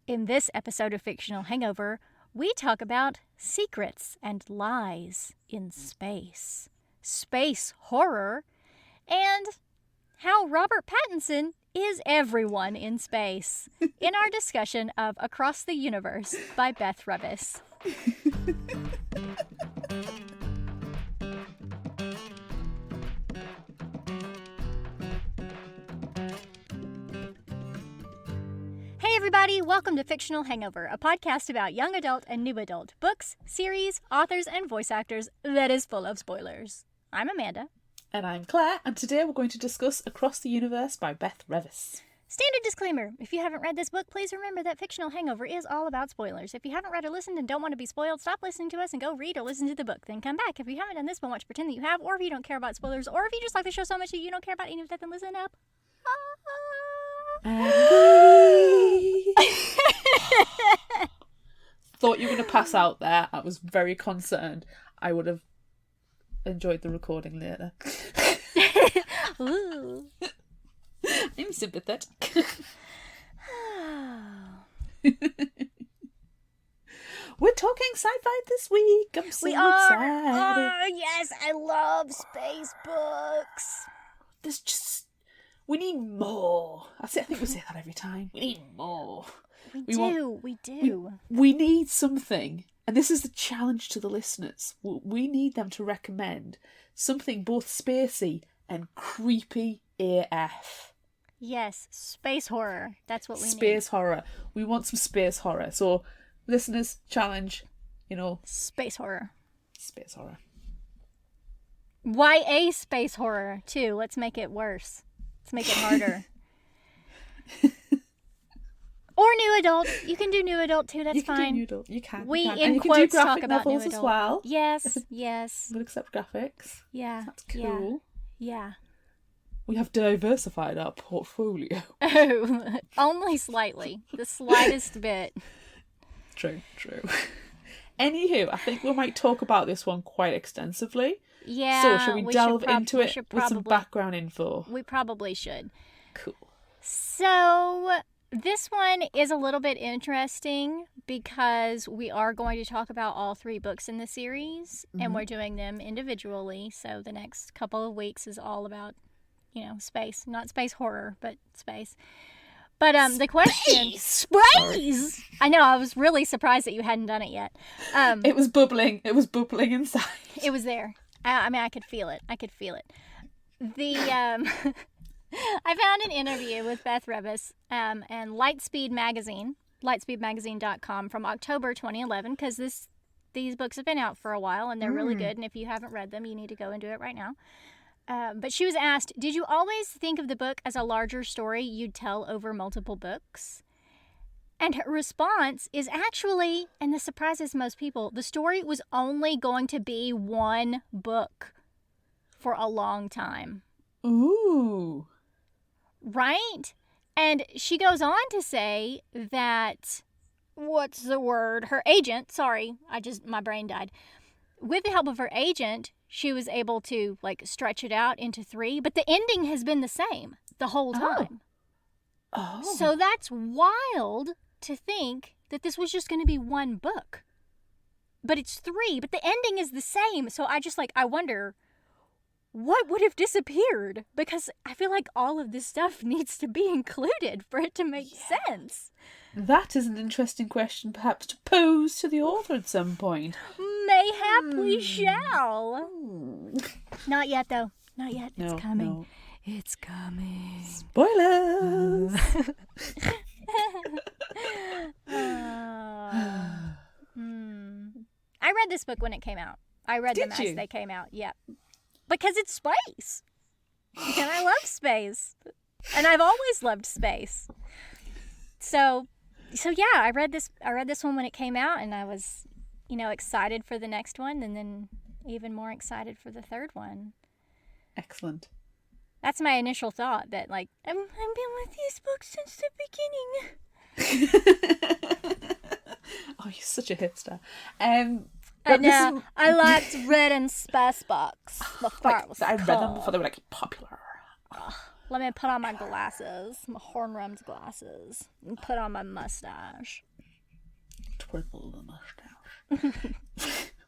In this episode of Fictional Hangover, we talk about secrets and lies in space, space horror, and how Robert Pattinson is everyone in space in our discussion of Across the Universe by Beth Revis. Hey everybody, welcome to Fictional Hangover, a podcast about young adult and new adult books, series, authors, and voice actors that is full of spoilers. I'm Amanda. And I'm Claire, and today we're going to discuss Across the Universe by Beth Revis. Standard disclaimer, if you haven't read this book, please remember that Fictional Hangover is all about spoilers. If you haven't read or listened and don't want to be spoiled, stop listening to us and go read or listen to the book. Then come back. If you haven't done this, but want to pretend that you have, or if you don't care about spoilers, or if you just like the show so much that you don't care about any of that, then listen up. Thought you were going to pass out there. I was very concerned. I would have enjoyed the recording later. Ooh. I'm sympathetic. We're talking sci-fi this week. I'm so excited. Oh, yes, I love space books. There's just... We need more. I think we say that every time. We need more. We do. We need something. And this is the challenge to the listeners. We need them to recommend something both spacey and creepy AF. Yes, space horror. That's what we need. Space horror. We want some space horror. So, listeners, challenge, space horror. Space horror. YA space horror, too. Let's make it worse. Let's make it harder. Or new adult. You can do new adult, too. That's fine. You can do new adult. You can. We, you can. in and you quotes, can do graphic talk about new novels adult. as well. Yes. We'll accept graphics. Yeah. That's cool. Yeah. We have diversified our portfolio. Oh, only slightly. The slightest bit. True. Anywho, I think we might talk about this one quite extensively. Yeah. So, shall we delve into it with some background info? We probably should. Cool. So, this one is a little bit interesting because we are going to talk about all three books in the series, and we're doing them individually. So, the next couple of weeks is all about, space. Not space horror, but space. But the question... Space! I know, I was really surprised that you hadn't done it yet. It was bubbling. It was bubbling inside. It was there. I mean, I could feel it. I found an interview with Beth Revis and Lightspeed Magazine, lightspeedmagazine.com, from October 2011, because these books have been out for a while, and they're really good, and if you haven't read them, you need to go and do it right now. But she was asked, did you always think of the book as a larger story you'd tell over multiple books? And her response is actually, and this surprises most people, the story was only going to be one book for a long time. Ooh. Right? And she goes on to say that, her agent, my brain died. With the help of her agent, she was able to, stretch it out into 3, but the ending has been the same the whole time. Oh. So that's wild to think that this was just going to be one book. But it's 3, but the ending is the same. So I wonder what would have disappeared, because I feel like all of this stuff needs to be included for it to make sense. That is an interesting question perhaps to pose to the author at some point. Mayhap we shall. Not yet, though. Not yet. No, it's coming. no. It's coming. Spoilers! I read this book when it came out. I read them as they came out. Yeah. Because it's space. And I love space. And I've always loved space. So yeah, I read this one when it came out, and I was, excited for the next one, and then even more excited for the third one. Excellent. That's my initial thought, that I've been with these books since the beginning. Oh, you're such a hipster. I know. I liked Red and Space books before it was I read them cool. before they were popular. Let me put on my glasses, my horn-rimmed glasses, and put on my mustache. Twiddle the mustache.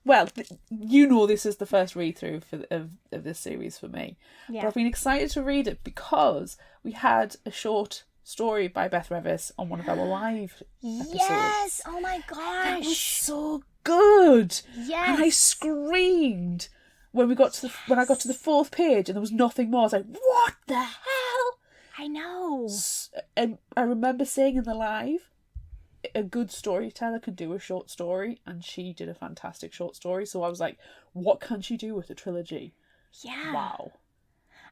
Well, you know this is the first read-through of this series for me. Yeah. But I've been excited to read it because we had a short story by Beth Revis on one of our live episodes. Yes! Oh my That was gosh! so good! Yes! And I screamed when I got to the fourth page and there was nothing more. I was like, what the hell? I know. And I remember saying in the live, a good storyteller can do a short story, and she did a fantastic short story. So I was like, what can she do with a trilogy? Yeah. Wow.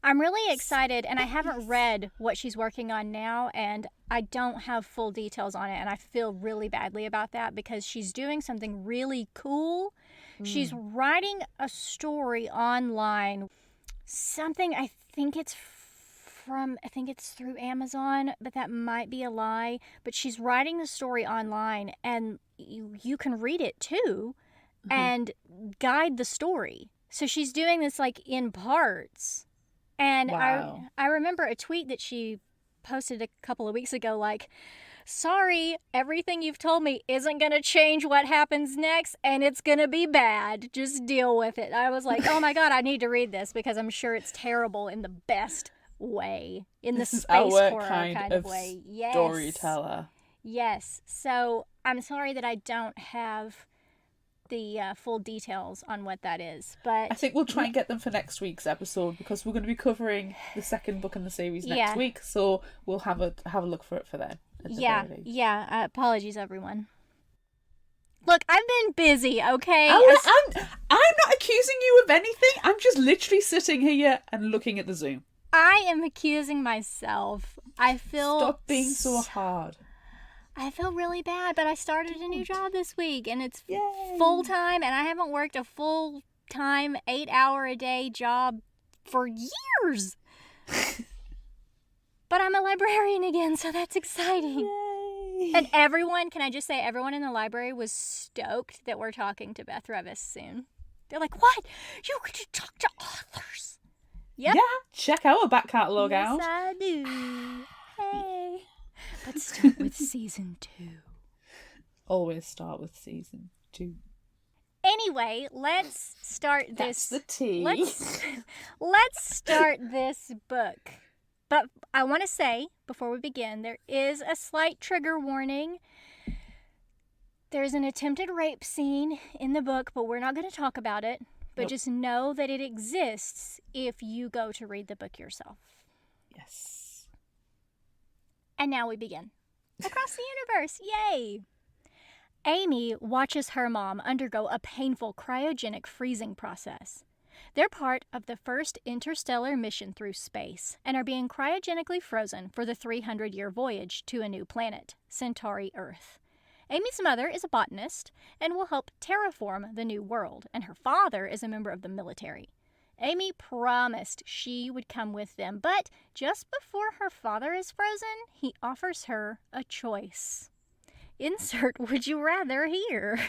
I'm really excited, and I haven't read what she's working on now, and I don't have full details on it, and I feel really badly about that because she's doing something really cool. She's writing a story online, something I think it's through Amazon, but that might be a lie. But she's writing the story online, and you can read it too and guide the story. So she's doing this like in parts. And Wow. I remember a tweet that she posted a couple of weeks ago, like, sorry, everything you've told me isn't going to change what happens next, and it's going to be bad. Just deal with it. I was like, oh my God, I need to read this because I'm sure it's terrible in the best way, in the space horror kind of way. Yes. Storyteller. Yes. So I'm sorry that I don't have the full details on what that is, but I think we'll try and get them for next week's episode because we're going to be covering the second book in the series next week, so we'll have a look for it for then. Yeah. Apologies, everyone. Look, I've been busy, okay? I'm not accusing you of anything. I'm just literally sitting here and looking at the Zoom. I am accusing myself. I feel... Stop being so hard. I feel really bad, but I started a new job this week, and it's Yay. full-time, and I haven't worked a full-time 8-hour-a-day job for years. But I'm a librarian again, so that's exciting. Yay. And everyone, can I just say, everyone in the library was stoked that we're talking to Beth Revis soon. They're like, what? You get to talk to authors? Yep. Yeah, check our back catalogue out. Yes, I do. Hey. Let's start with season 2. Always start with season 2. Anyway, let's start this. That's the tea. Let's start this book. But I want to say, before we begin, there is a slight trigger warning. There's an attempted rape scene in the book, but we're not going to talk about it. But just know that it exists if you go to read the book yourself. Yes. And now we begin. Across the universe, yay! Amy watches her mom undergo a painful cryogenic freezing process. They're part of the first interstellar mission through space and are being cryogenically frozen for the 300-year voyage to a new planet, Centauri Earth. Amy's mother is a botanist and will help terraform the new world, and her father is a member of the military. Amy promised she would come with them, but just before her father is frozen, he offers her a choice. Insert would you rather here.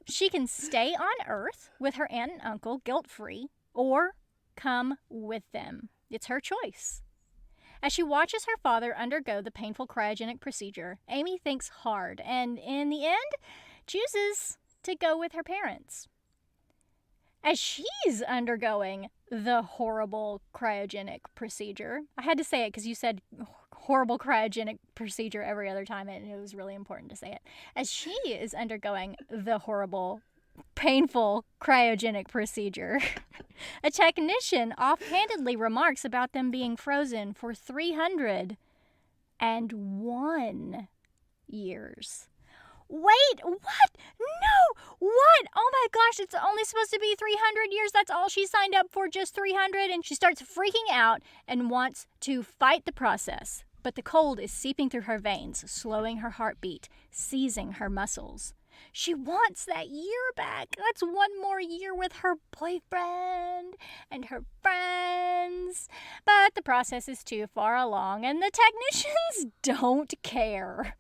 She can stay on Earth with her aunt and uncle guilt-free, or come with them. It's her choice. As she watches her father undergo the painful cryogenic procedure, Amy thinks hard and, in the end, chooses to go with her parents. As she's undergoing the horrible cryogenic procedure, I had to say it because you said horrible cryogenic procedure every other time, and it was really important to say it. As she is undergoing the horrible, painful cryogenic procedure, a technician offhandedly remarks about them being frozen for 301 years. Wait, what? No! What? Oh my gosh, it's only supposed to be 300 years. That's all she signed up for, just 300. And she starts freaking out and wants to fight the process. But the cold is seeping through her veins, slowing her heartbeat, seizing her muscles. She wants that year back. That's one more year with her boyfriend and her friends. But the process is too far along, and the technicians don't care.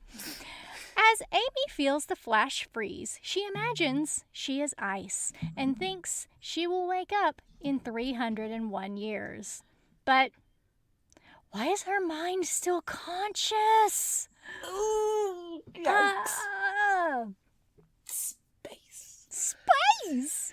As Amy feels the flash freeze, she imagines she is ice and thinks she will wake up in 301 years. But Why is her mind still conscious? Ooh, yikes. Ah, Space. space!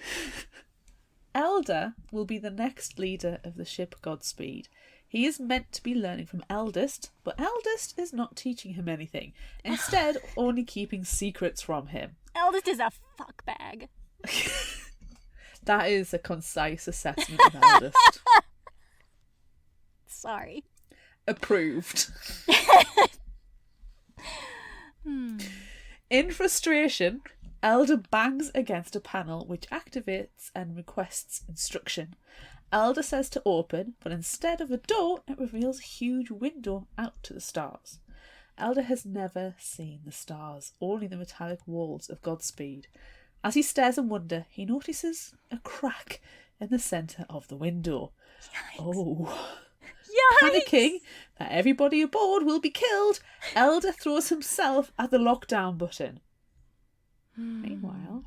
Elder will be the next leader of the ship Godspeed. He is meant to be learning from Eldest, but Eldest is not teaching him anything, instead only keeping secrets from him. Eldest is a fuckbag. That is a concise assessment of Eldest. Sorry. Approved. In frustration, Elder bangs against a panel which activates and requests instruction. Elder says to open, but instead of a door, it reveals a huge window out to the stars. Elder has never seen the stars, only the metallic walls of Godspeed. As he stares in wonder, he notices a crack in the centre of the window. Yikes. Oh. Yikes. Panicking that everybody aboard will be killed, Elder throws himself at the lockdown button. Meanwhile,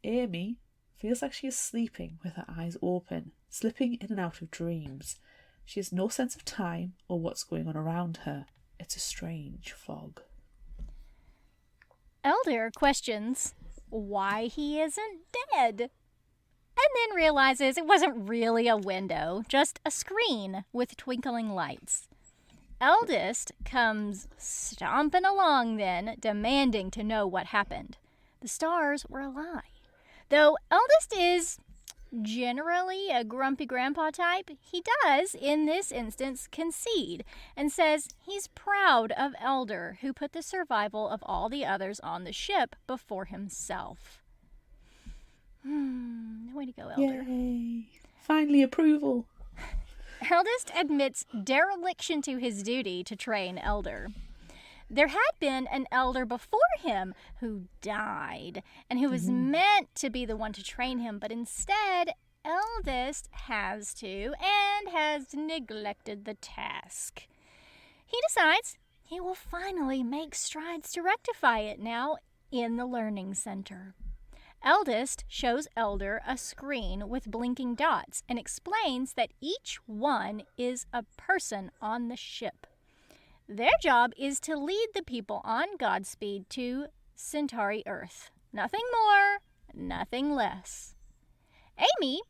Amy feels like she is sleeping with her eyes open, slipping in and out of dreams. She has no sense of time or what's going on around her. It's a strange fog. Elder questions why he isn't dead, and then realizes it wasn't really a window, just a screen with twinkling lights. Eldest comes stomping along then, demanding to know what happened. The stars were a lie. Though Eldest is generally a grumpy grandpa type, he does, in this instance, concede and says he's proud of Elder, who put the survival of all the others on the ship before himself. Way to go, Elder. Yay! Finally approval. Eldest admits dereliction to his duty to train Elder. There had been an elder before him who died, and who was meant to be the one to train him, but instead, Eldest has to, and has neglected the task. He decides he will finally make strides to rectify it now in the Learning Center. Eldest shows Elder a screen with blinking dots and explains that each one is a person on the ship. Their job is to lead the people on Godspeed to Centauri Earth. Nothing more, nothing less. Amy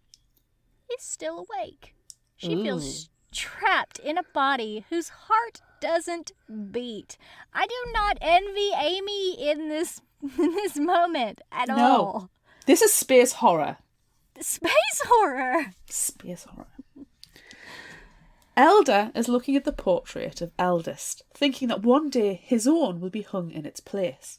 is still awake. She feels trapped in a body whose heart doesn't beat. I do not envy Amy in this moment at all. This is space horror. Space horror. Space horror. Elder is looking at the portrait of Eldest, thinking that one day his own will be hung in its place.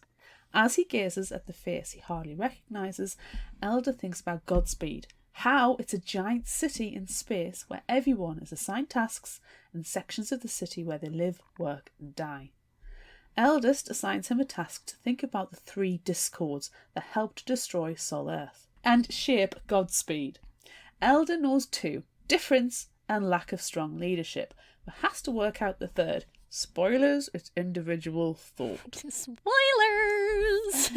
As he gazes at the face he hardly recognises, Elder thinks about Godspeed, how it's a giant city in space where everyone is assigned tasks and sections of the city where they live, work and die. Eldest assigns him a task to think about the 3 discords that helped destroy Sol Earth and shape Godspeed. Elder knows 2, difference and lack of strong leadership, but has to work out the 3rd. Spoilers, it's individual thought. Spoilers!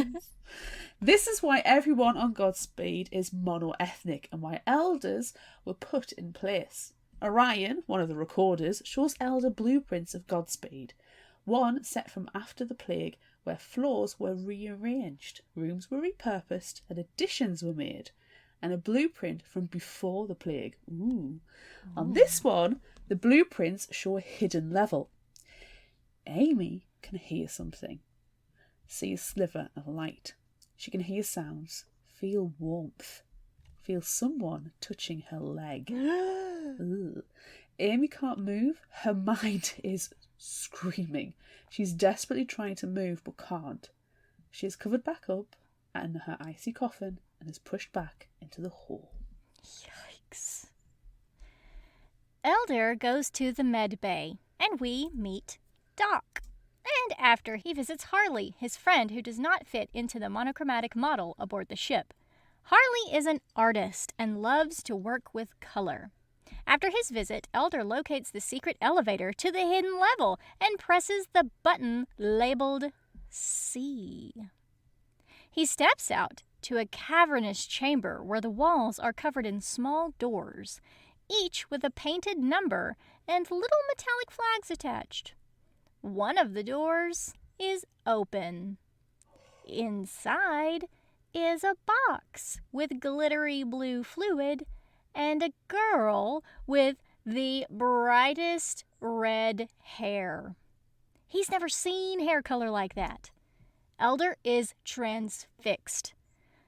This is why everyone on Godspeed is mono-ethnic and why elders were put in place. Orion, one of the recorders, shows Elder blueprints of Godspeed. One set from after the plague, where floors were rearranged, rooms were repurposed, and additions were made. And a blueprint from before the plague. Ooh. On this one, the blueprints show a hidden level. Amy can hear something. See a sliver of light. She can hear sounds, feel warmth, feel someone touching her leg. Ooh. Amy can't move. Her mind is screaming. She's desperately trying to move but can't. She is covered back up in her icy coffin and is pushed back into the hole. Yikes. Elder goes to the med bay, and we meet Doc. And after, he visits Harley, his friend who does not fit into the monochromatic model aboard the ship. Harley is an artist and loves to work with color. After his visit, Elder locates the secret elevator to the hidden level and presses the button labeled C. He steps out to a cavernous chamber where the walls are covered in small doors, each with a painted number and little metallic flags attached. One of the doors is open. Inside is a box with glittery blue fluid and a girl with the brightest red hair. He's never seen hair color like that. Elder is transfixed.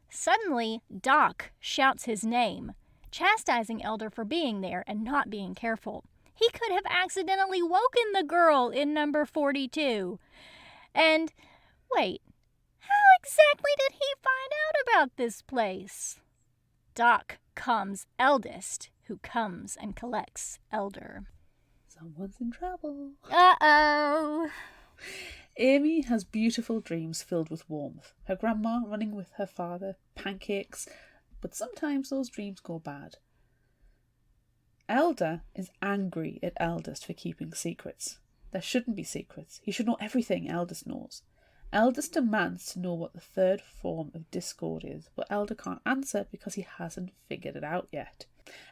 Suddenly, Doc shouts his name, chastising Elder for being there and not being careful. He could have accidentally woken the girl in number 42. And, wait, how exactly did he find out about this place? Doc comes eldest, who comes and collects Elder. Someone's in trouble. Uh-oh. Amy has beautiful dreams filled with warmth. Her grandma running with her father, pancakes, but sometimes those dreams go bad. Elder is angry at Eldest for keeping secrets. There shouldn't be secrets. He should know everything Eldest knows. Eldest demands to know what the third form of discord is, but Elder can't answer because he hasn't figured it out yet.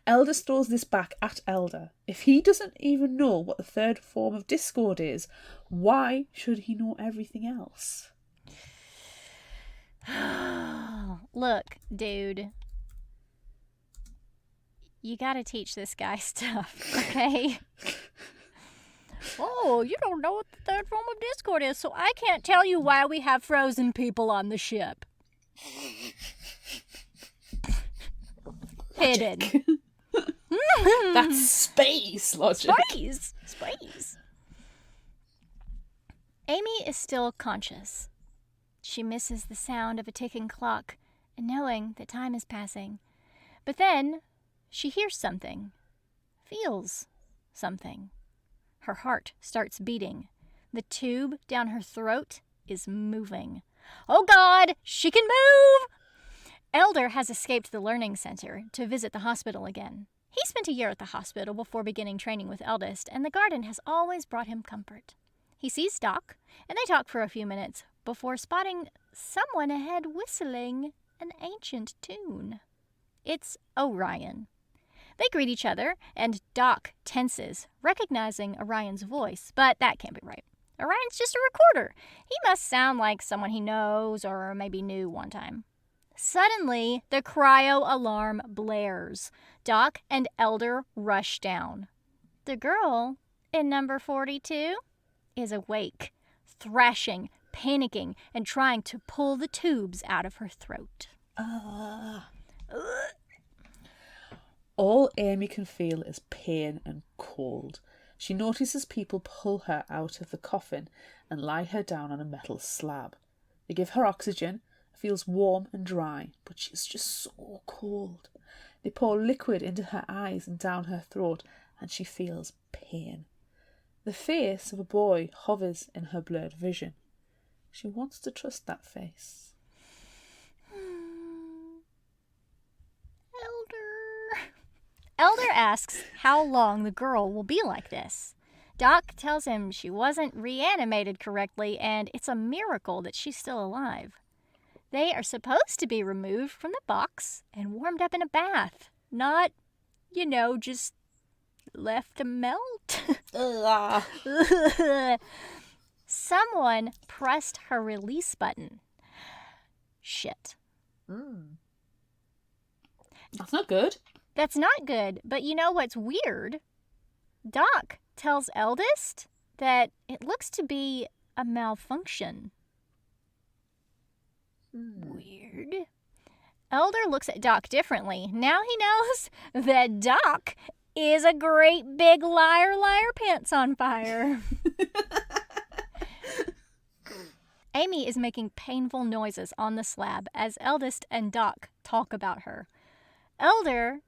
Eldest throws this back at Elder. If he doesn't even know what the third form of discord is, why should he know everything else? Look, dude. You gotta teach this guy stuff, okay? Oh, you don't know what the third form of discord is, so I can't tell you why we have frozen people on the ship. Hidden. That's space logic. Space. Amy is still conscious. She misses the sound of a ticking clock and knowing that time is passing. But then she hears something, feels something. Her heart starts beating. The tube down her throat is moving. Oh God, she can move! Elder has escaped the learning center to visit the hospital again. He spent a year at the hospital before beginning training with Eldest, and the garden has always brought him comfort. He sees Doc, and they talk for a few minutes before spotting someone ahead whistling an ancient tune. It's Orion. They greet each other, and Doc tenses, recognizing Orion's voice, but that can't be right. Orion's just a recorder. He must sound like someone he knows or maybe knew one time. Suddenly, the cryo alarm blares. Doc and Elder rush down. The girl in number 42 is awake, thrashing, panicking, and trying to pull the tubes out of her throat. All Amy can feel is pain and cold. She notices people pull her out of the coffin and lie her down on a metal slab. They give her oxygen, feels warm and dry, but she's just so cold. They pour liquid into her eyes and down her throat, and she feels pain. The face of a boy hovers in her blurred vision. She wants to trust that face. Elder asks how long the girl will be like this. Doc tells him she wasn't reanimated correctly, and it's a miracle that she's still alive. They are supposed to be removed from the box and warmed up in a bath, not, just left to melt. Someone pressed her release button. Shit. That's not good. That's not good, but you know what's weird? Doc tells Eldest that it looks to be a malfunction. Weird. Elder looks at Doc differently. Now he knows that Doc is a great big liar pants on fire. Amy is making painful noises on the slab as Eldest and Doc talk about her. Elder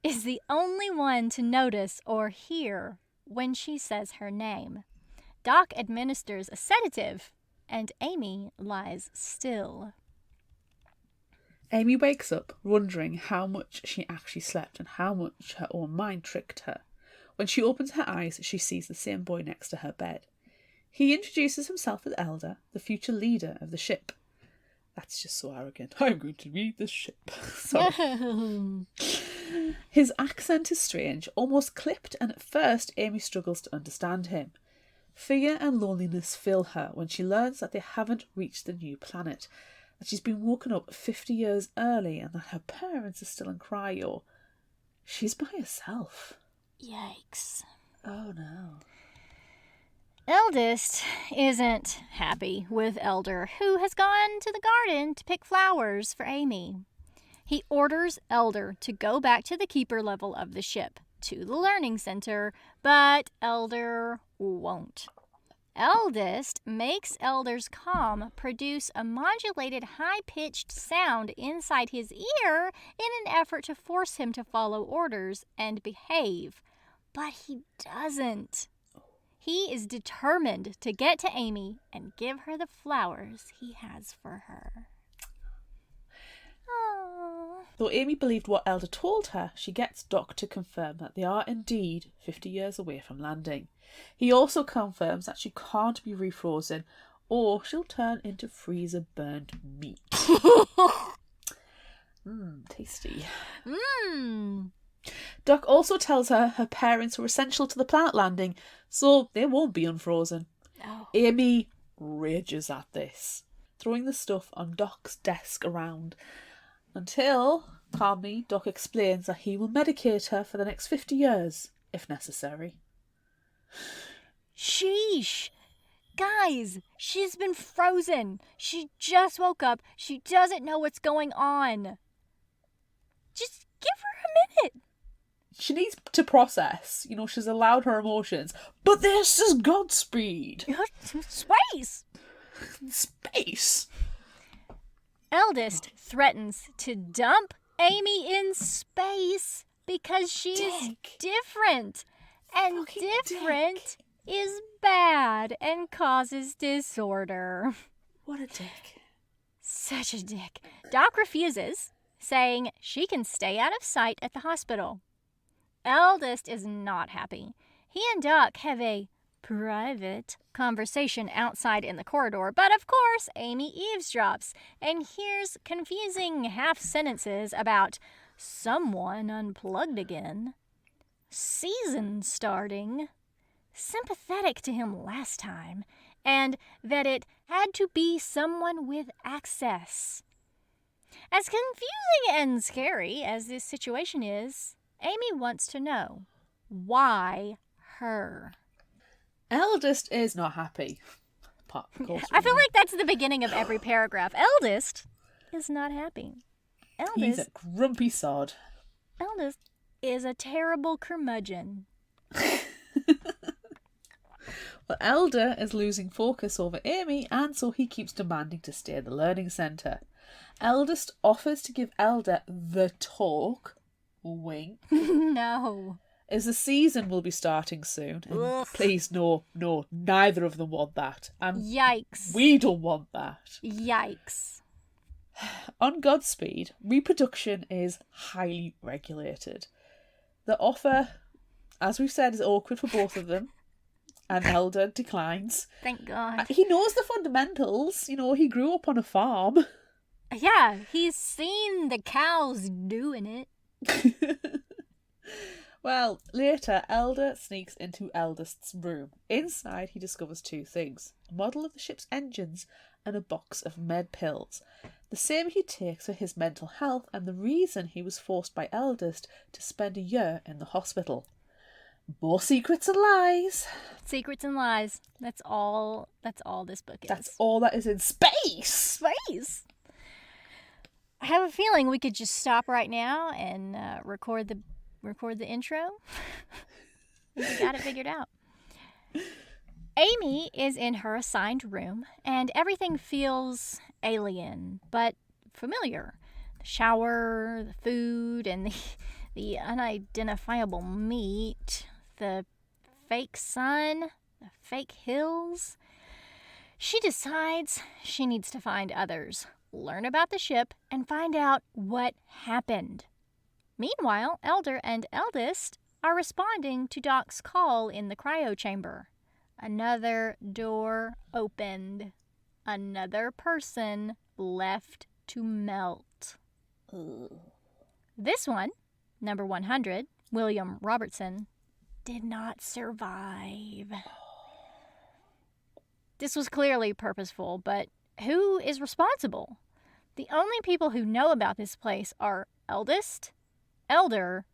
is the only one to notice or hear when she says her name. Doc administers a sedative, and Amy lies still. Amy wakes up wondering how much she actually slept and how much her own mind tricked her. When she opens her eyes, she sees the same boy next to her bed. He introduces himself as Elder, the future leader of the ship. That's just so arrogant. I'm going to lead the ship. Sorry. His accent is strange, almost clipped, and at first Amy struggles to understand him. Fear and loneliness fill her when she learns that they haven't reached the new planet, that she's been woken up 50 years early and that her parents are still in cryo. She's by herself. Yikes. Oh no. Eldest isn't happy with Elder, who has gone to the garden to pick flowers for Amy. He orders Elder to go back to the keeper level of the ship, to the learning center, but Elder won't. Eldest makes Elder's comm produce a modulated high-pitched sound inside his ear in an effort to force him to follow orders and behave. But he doesn't. He is determined to get to Amy and give her the flowers he has for her. Aww. Though Amy believed what Elder told her, she gets Doc to confirm that they are indeed 50 years away from landing. He also confirms that she can't be refrozen or she'll turn into freezer-burnt meat. Tasty. Doc also tells her her parents were essential to the planet landing, so they won't be unfrozen. No. Amy rages at this, throwing the stuff on Doc's desk around, until, calmly, Doc explains that he will medicate her for the next 50 years, if necessary. Sheesh. Guys, she's been frozen. She just woke up. She doesn't know what's going on. Just give her a minute. She needs to process. She's allowed her emotions. But this is Godspeed. Space. Space. Eldest threatens to dump Amy in space because she's different. And different is bad and causes disorder. What a dick. Such a dick. Doc refuses, saying she can stay out of sight at the hospital. Eldest is not happy. He and Doc have a private conversation outside in the corridor, but of course Amy eavesdrops and hears confusing half-sentences about someone unplugged again, season starting, sympathetic to him last time, and that it had to be someone with access. As confusing and scary as this situation is, Amy wants to know, why her? Eldest is not happy. Of course. I feel like that's the beginning of every paragraph. Eldest is not happy. He's a grumpy sod. Eldest is a terrible curmudgeon. Well, Elder is losing focus over Amy, and so he keeps demanding to stay at the learning centre. Eldest offers to give Elder the talk, wink, No. as the season will be starting soon. And please, no, neither of them want that. And Yikes. we don't want that. Yikes. On Godspeed, reproduction is highly regulated. The offer, as we've said, is awkward for both of them. And Elder declines. Thank God. He knows the fundamentals. He grew up on a farm. Yeah, he's seen the cows doing it. Well, later, Elder sneaks into Eldest's room. Inside, he discovers two things: a model of the ship's engines and a box of med pills. The same he takes for his mental health and the reason he was forced by Eldest to spend a year in the hospital. More secrets and lies. Secrets and lies. That's all this book is. That's all that is in space. Space. I have a feeling we could just stop right now and record the intro. We got it figured out. Amy is in her assigned room, and everything feels alien, but familiar. The shower, the food, and the unidentifiable meat, the fake sun, the fake hills. She decides she needs to find others, learn about the ship, and find out what happened. Meanwhile, Elder and Eldest are responding to Doc's call in the cryo chamber. Another door opened. Another person left to melt. This one Number 100, William Robertson, did not survive. This was clearly purposeful, but who is responsible? The only people who know about this place are eldest, elder,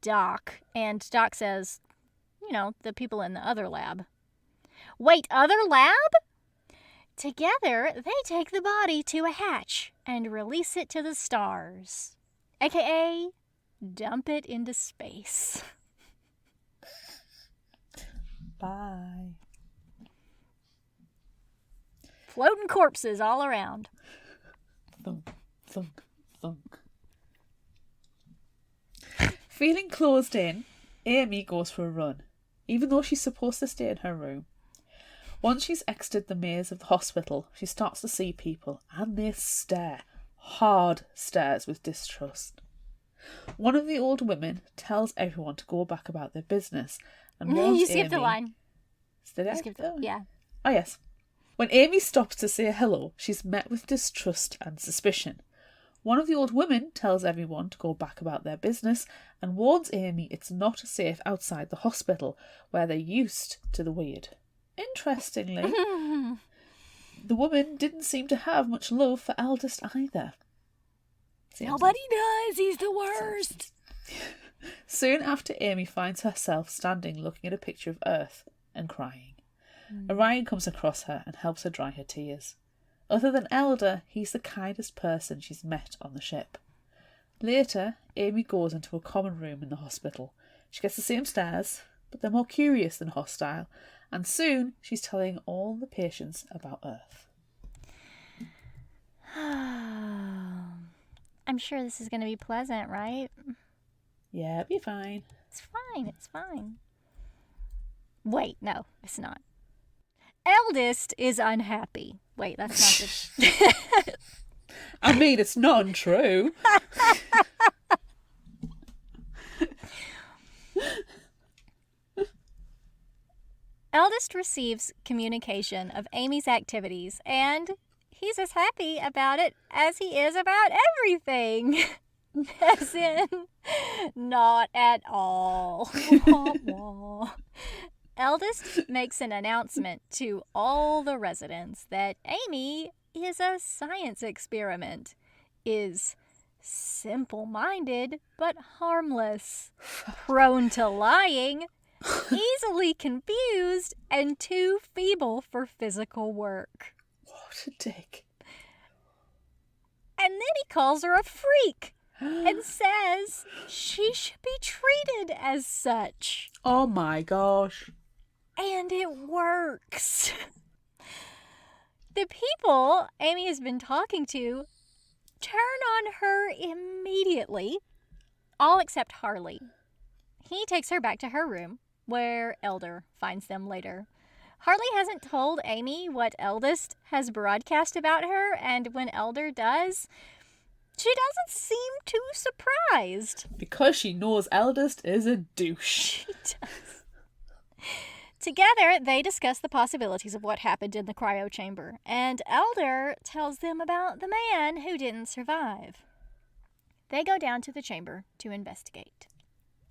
Doc, and Doc says, the people in the other lab. Wait, other lab? Together, they take the body to a hatch and release it to the stars, aka dump it into space. Bye. Floating corpses all around. Thunk, thunk, thunk. Feeling closed in, Amy goes for a run, even though she's supposed to stay in her room. Once she's exited the maze of the hospital, she starts to see people, and they stare, hard stares with distrust. One of the old women tells everyone to go back about their business, and warns You skipped Amy... the line. Did I? You skipped it. Yeah. Oh, yes. When Amy stops to say hello, she's met with distrust and suspicion. One of the old women tells everyone to go back about their business and warns Amy it's not safe outside the hospital, where they're used to the weird. Interestingly, the woman didn't seem to have much love for Eldest either. Nobody does. He's the worst. Soon after, Amy finds herself standing looking at a picture of Earth and crying. Orion comes across her and helps her dry her tears. Other than Elder, he's the kindest person she's met on the ship. Later, Amy goes into a common room in the hospital. She gets the same stares, but they're more curious than hostile, and soon she's telling all the patients about Earth. I'm sure this is going to be pleasant, right? Yeah, it'll be fine. It's fine. It's fine. Wait, no, it's not. Eldest is unhappy. Wait, that's not the... I mean, it's not untrue. Eldest receives communication of Amy's activities, and he's as happy about it as he is about everything. As in, not at all. Wah, wah. Eldest makes an announcement to all the residents that Amy is a science experiment, is simple-minded but harmless, prone to lying, easily confused, and too feeble for physical work. What a dick. And then he calls her a freak and says she should be treated as such. Oh my gosh. And it works. The people Amy has been talking to turn on her immediately, all except Harley. He takes her back to her room, where Elder finds them later. Harley hasn't told Amy what Eldest has broadcast about her, and when Elder does, she doesn't seem too surprised. Because she knows Eldest is a douche. She does. Together, they discuss the possibilities of what happened in the cryo chamber, and Elder tells them about the man who didn't survive. They go down to the chamber to investigate.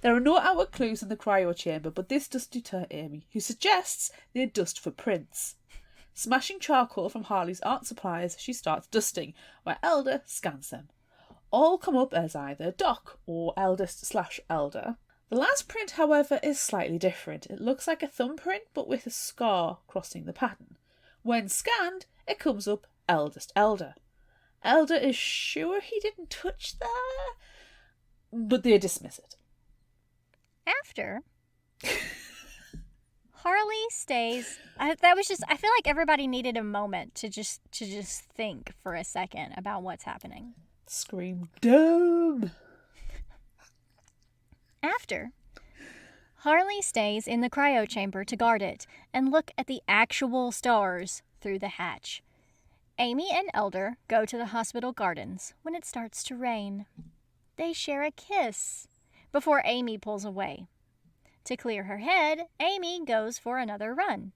There are no outward clues in the cryo chamber, but this does deter Amy, who suggests they dust for prints. Smashing charcoal from Harley's art supplies, she starts dusting, where Elder scans them. All come up as either Doc or Eldest/Elder. The last print, however, is slightly different. It looks like a thumbprint, but with a scar crossing the pattern. When scanned, it comes up Eldest/Elder. Elder is sure he didn't touch that, but they dismiss it. After, Harley stays. I feel like everybody needed a moment to just think for a second about what's happening. Scream doom. After, Harley stays in the cryo chamber to guard it and look at the actual stars through the hatch. Amy and Elder go to the hospital gardens when it starts to rain. They share a kiss before Amy pulls away. To clear her head, Amy goes for another run.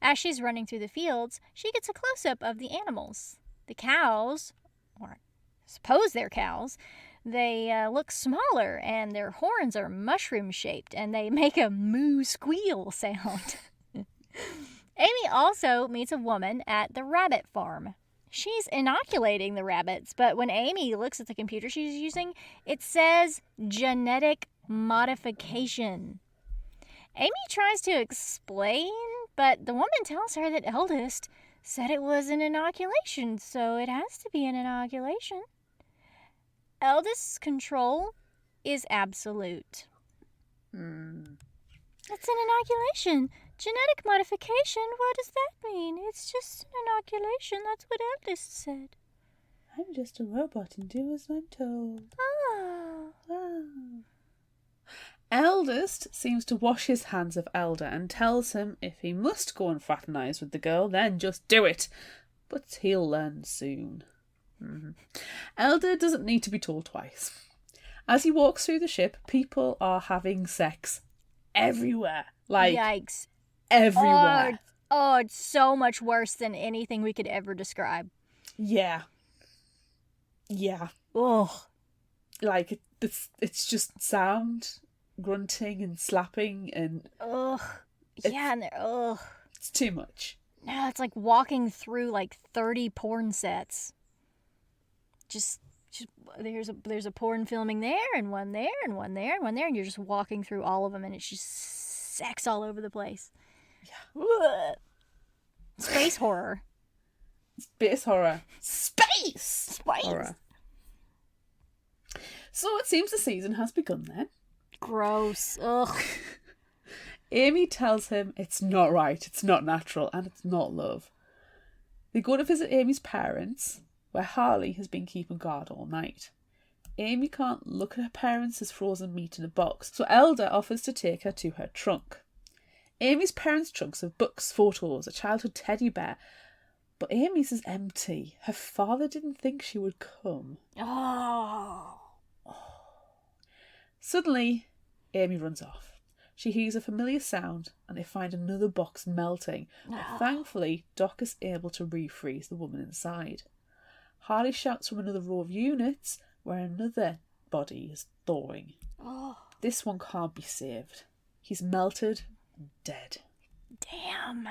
As she's running through the fields, she gets a close-up of the animals. The cows, or I suppose they're cows, They look smaller, and their horns are mushroom-shaped, and they make a moo squeal sound. Amy also meets a woman at the rabbit farm. She's inoculating the rabbits, but when Amy looks at the computer she's using, it says genetic modification. Amy tries to explain, but the woman tells her that Eldest said it was an inoculation, so it has to be an inoculation. Eldest's control is absolute. It's an inoculation. Genetic modification, what does that mean? It's just an inoculation. That's what Eldest said. I'm just a robot and do as I'm told. Eldest seems to wash his hands of Elder and tells him if he must go and fraternise with the girl, then just do it. But he'll learn soon. Elder doesn't need to be told twice. As he walks through the ship, people are having sex everywhere. Like, yikes. Everywhere. Oh, it's so much worse than anything we could ever describe. Yeah. Ugh. Like, it's just sound, grunting and slapping and... Ugh. Yeah, and ugh. It's too much. No, it's like walking through like 30 porn sets. Just there's a porn filming there, and one there, and one there, and one there, and you're just walking through all of them, and it's just sex all over the place. Yeah. Ugh. Space horror. Space horror. Space horror. So it seems the season has begun then. Gross. Ugh. Amy tells him it's not right, it's not natural, and it's not love. They go to visit Amy's parents, where Harley has been keeping guard all night. Amy can't look at her parents as frozen meat in a box, so Elder offers to take her to her trunk. Amy's parents' trunks have books, photos, a childhood teddy bear, but Amy's is empty. Her father didn't think she would come. Oh. Suddenly, Amy runs off. She hears a familiar sound and they find another box melting, but thankfully Doc is able to refreeze the woman inside. Harley shouts from another row of units where another body is thawing. Oh. This one can't be saved. He's melted and dead. Damn.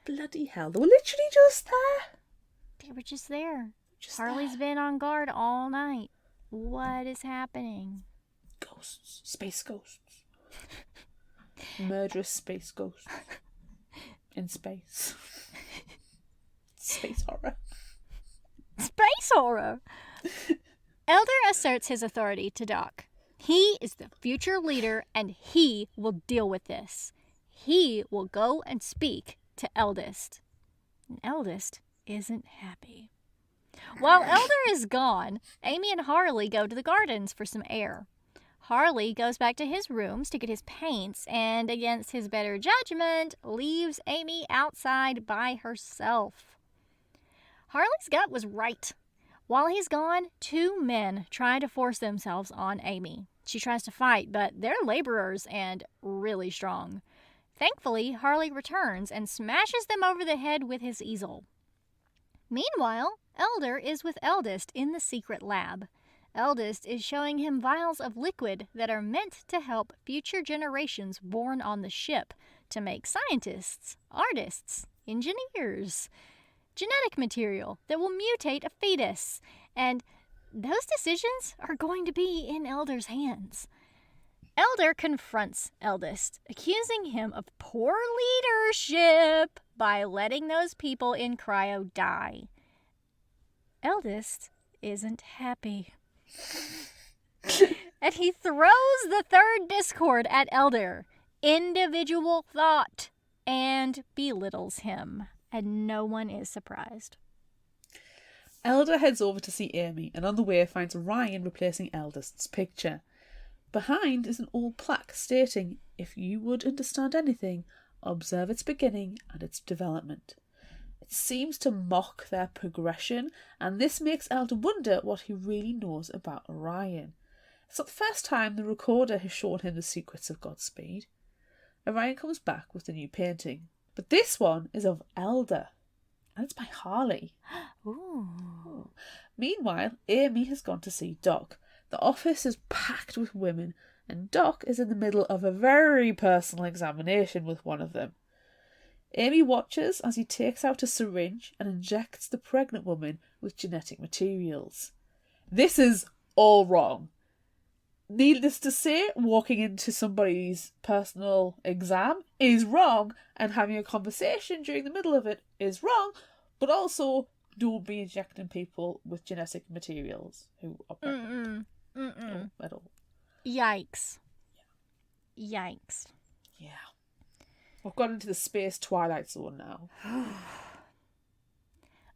Bloody hell, they were literally just there. They were just there. Harley's been on guard all night. What is happening? Ghosts. Space ghosts. Murderous space ghosts. In space. Space horror. Space horror! Elder asserts his authority to Doc. He is the future leader and he will deal with this. He will go and speak to Eldest. And Eldest isn't happy. While Elder is gone, Amy and Harley go to the gardens for some air. Harley goes back to his rooms to get his paints and, against his better judgment, leaves Amy outside by herself. Harley's gut was right. While he's gone, 2 men try to force themselves on Amy. She tries to fight, but they're laborers and really strong. Thankfully, Harley returns and smashes them over the head with his easel. Meanwhile, Elder is with Eldest in the secret lab. Eldest is showing him vials of liquid that are meant to help future generations born on the ship to make scientists, artists, engineers. Genetic material that will mutate a fetus. And those decisions are going to be in Elder's hands. Elder confronts Eldest, accusing him of poor leadership by letting those people in cryo die. Eldest isn't happy. And he throws the 3rd discord at Elder, individual thought, and belittles him. And no one is surprised. Elder heads over to see Amy and on the way finds Ryan replacing Eldest's picture. Behind is an old plaque stating, "If you would understand anything, observe its beginning and its development." It seems to mock their progression, and this makes Elder wonder what he really knows about Orion. It's not the first time the recorder has shown him the secrets of Godspeed. Orion comes back with a new painting, but this one is of Elder, and it's by Harley. Ooh. Meanwhile, Amy has gone to see Doc. The office is packed with women, and Doc is in the middle of a very personal examination with one of them. Amy watches as he takes out a syringe and injects the pregnant woman with genetic materials. This is all wrong. Needless to say, walking into somebody's personal exam is wrong, and having a conversation during the middle of it is wrong, but also don't be injecting people with genetic materials who are pregnant. At all. Yikes. Yikes. Yeah. We've got into the space twilight zone now.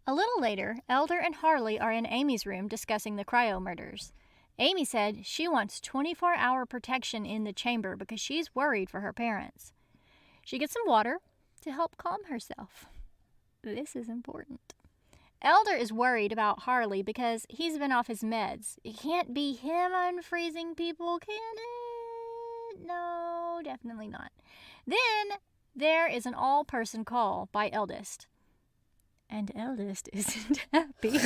A little later, Elder and Harley are in Amy's room discussing the cryo murders. Amy said she wants 24-hour protection in the chamber because she's worried for her parents. She gets some water to help calm herself. This is important. Elder is worried about Harley because he's been off his meds. It can't be him unfreezing people, can it? No, definitely not. Then there is an all-person call by Eldest. And Eldest isn't happy.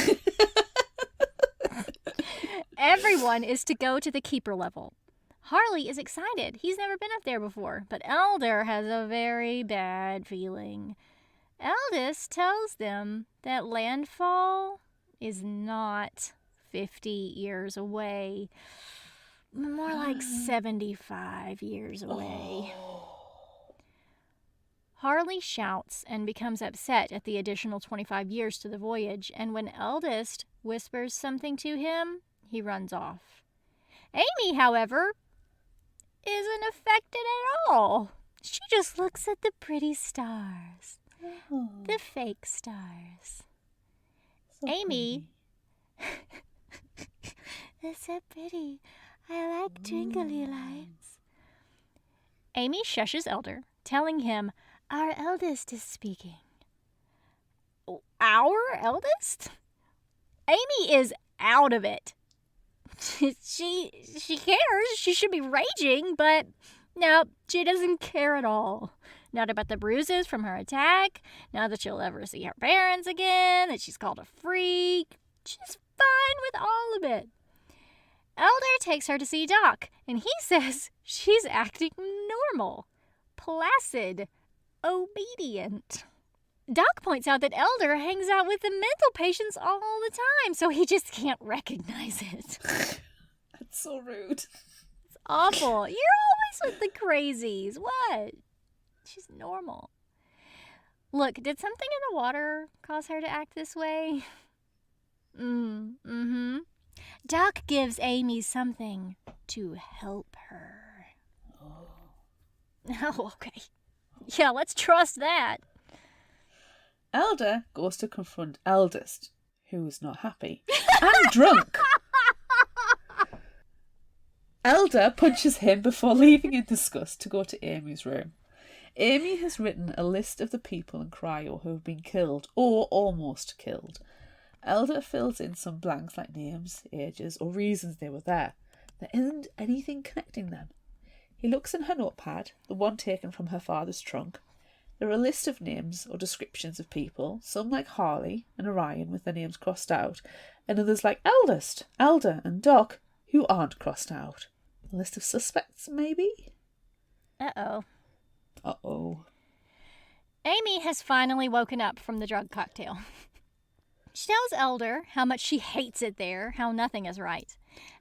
Everyone is to go to the keeper level. Harley is excited. He's never been up there before, but Elder has a very bad feeling. Eldest tells them that landfall is not 50 years away. More like 75 years away. Harley shouts and becomes upset at the additional 25 years to the voyage, and when Eldest whispers something to him, he runs off. Amy, however, isn't affected at all. She just looks at the pretty stars. Oh. The fake stars. So Amy. They're so pretty. I like twinkly lights. Amy shushes Elder, telling him, "Our eldest is speaking." Our eldest? Amy is out of it. She cares. She should be raging, but no, she doesn't care at all. Not about the bruises from her attack, not that she'll ever see her parents again, that she's called a freak. She's fine with all of it. Elder takes her to see Doc, and he says she's acting normal, placid, obedient. Doc points out that Elder hangs out with the mental patients all the time, so he just can't recognize it. That's so rude. It's awful. You're always with the crazies. What? She's normal. Look, did something in the water cause her to act this way? Doc gives Amy something to help her. Oh, okay. Yeah, let's trust that. Elder goes to confront Eldest, who is not happy, and drunk. Elder punches him before leaving in disgust to go to Amy's room. Amy has written a list of the people in cryo who have been killed or almost killed. Elder fills in some blanks like names, ages, or reasons they were there. There isn't anything connecting them. He looks in her notepad, the one taken from her father's trunk. There are a list of names or descriptions of people, some like Harley and Orion with their names crossed out, and others like Eldest, Elder, and Doc who aren't crossed out. A list of suspects, maybe? Uh-oh. Uh-oh. Amy has finally woken up from the drug cocktail. She tells Elder how much she hates it there, how nothing is right.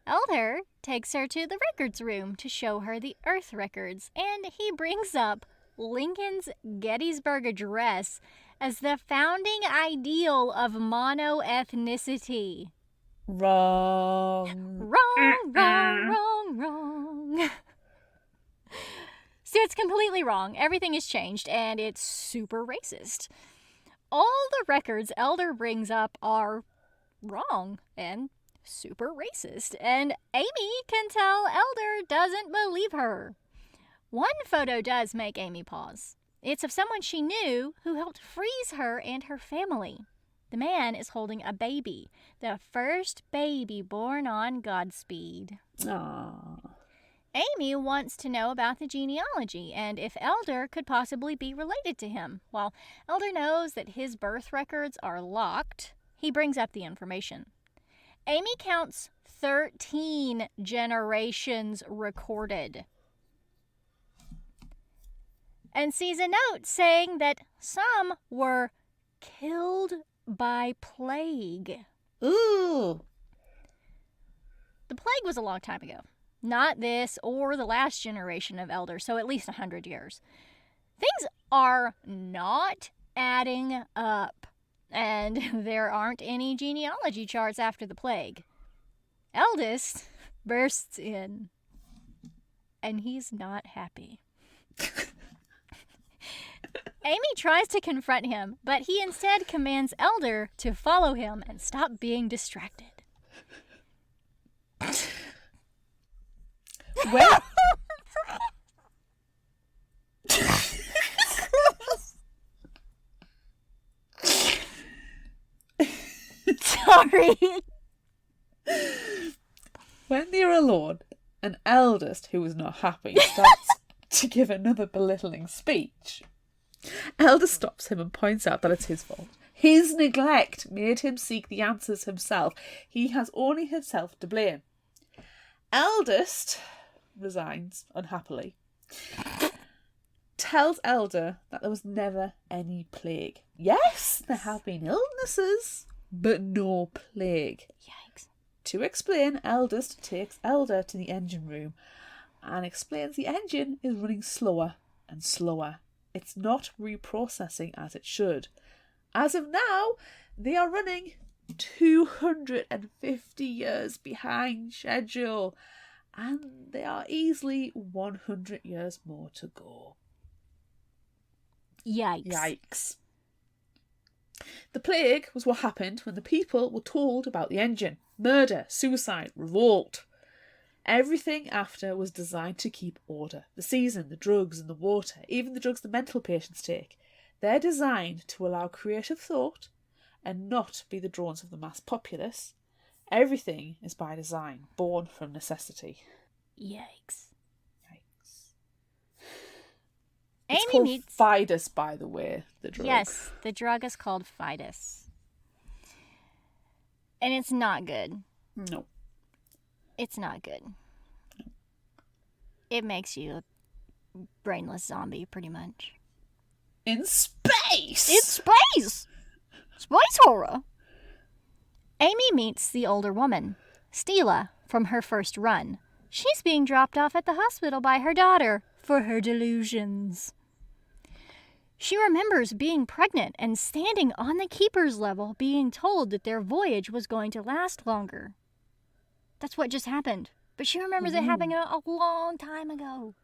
Elder takes her to the records room to show her the Earth records, and he brings up Lincoln's Gettysburg Address as the founding ideal of monoethnicity. Wrong. Wrong. So it's completely wrong. Everything has changed, and it's super racist. All the records Elder brings up are wrong and super racist, and Amy can tell Elder doesn't believe her. One photo does make Amy pause. It's of someone she knew who helped freeze her and her family. The man is holding a baby, the first baby born on Godspeed. Aww. Amy wants to know about the genealogy and if Elder could possibly be related to him. While Elder knows that his birth records are locked, he brings up the information. Amy counts 13 generations recorded and sees a note saying that some were killed by plague. Ooh. The plague was a long time ago. Not this or the last generation of elders, so at least 100 years. Things are not adding up, and there aren't any genealogy charts after the plague. Eldest bursts in, and he's not happy. Amy tries to confront him, but he instead commands Elder to follow him and stop being distracted. Well, Sorry. when they're alone, an Eldest who is not happy starts to give another belittling speech. Eldest stops him and points out that it's his fault. His neglect made him seek the answers himself. He has only himself to blame. Eldest resigns unhappily. Tells Elder that there was never any plague. Yes, there have been illnesses, but no plague. Yikes. To explain, Eldest takes Elder to the engine room and explains the engine is running slower and slower. It's not reprocessing as it should. As of now, they are running 250 years behind schedule, and there are easily 100 years more to go. Yikes. The plague was what happened when the people were told about the engine. Murder, suicide, revolt. Everything after was designed to keep order. The season, the drugs and the water, even the drugs the mental patients take. They're designed to allow creative thought and not be the drones of the mass populace. Everything is by design, born from necessity. Yikes. It's Amy called meets... Fidus, by the way, the drug. Yes, the drug is called Fidus. And it's not good. No. It's not good. It makes you a brainless zombie, pretty much. In space! It's space! Space horror! Amy meets the older woman, Stila, from her first run. She's being dropped off at the hospital by her daughter for her delusions. She remembers being pregnant and standing on the keeper's level being told that their voyage was going to last longer. That's what just happened. But she remembers it happening a long time ago.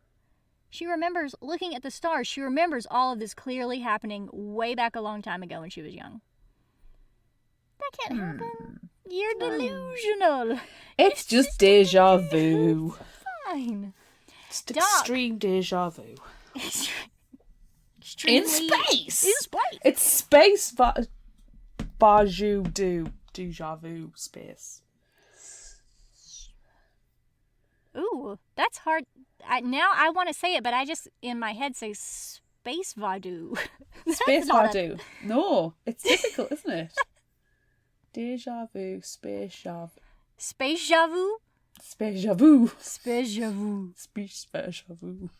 She remembers looking at the stars. She remembers all of this clearly happening way back a long time ago when she was young. That can't happen. You're delusional. It's just deja vu. Fine. It's extreme deja vu. In space! In space! It's space Baju deja vu space. Ooh, that's hard. Now I want to say it, but I just, in my head, say space vadu. Space vadu. No, it's difficult, isn't it? Deja vu, space javu. Space javu? Space javu. Space javu. Space javu.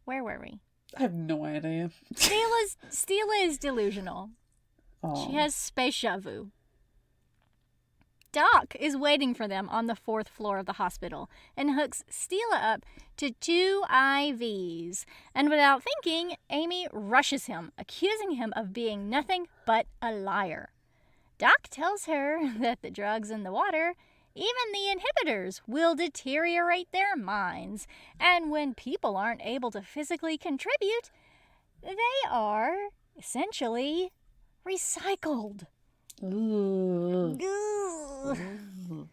Where were we? I have no idea. Stila is delusional. Aww. She has space javu. Doc is waiting for them on the 4th floor of the hospital and hooks Stila up to 2 IVs. And without thinking, Amy rushes him, accusing him of being nothing but a liar. Doc tells her that the drugs in the water, even the inhibitors, will deteriorate their minds. And when people aren't able to physically contribute, they are essentially recycled. Ooh. Ooh.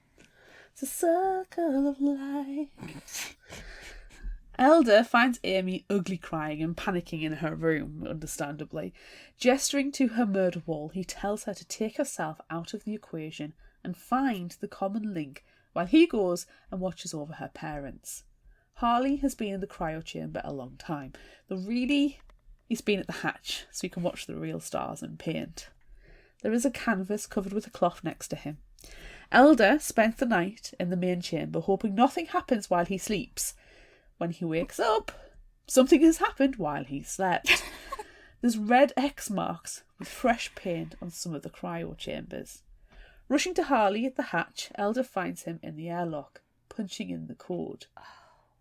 It's a circle of life. Elder finds Amy ugly crying and panicking in her room, understandably. Gesturing to her murder wall, he tells her to take herself out of the equation and find the common link while he goes and watches over her parents. Harley has been in the cryo chamber a long time, though really he's been at the hatch so he can watch the real stars and paint. There is a canvas covered with a cloth next to him. Elder spends the night in the main chamber, hoping nothing happens while he sleeps. When he wakes up, something has happened while he slept. There's red X marks with fresh paint on some of the cryo chambers. Rushing to Harley at the hatch, Elder finds him in the airlock, punching in the code.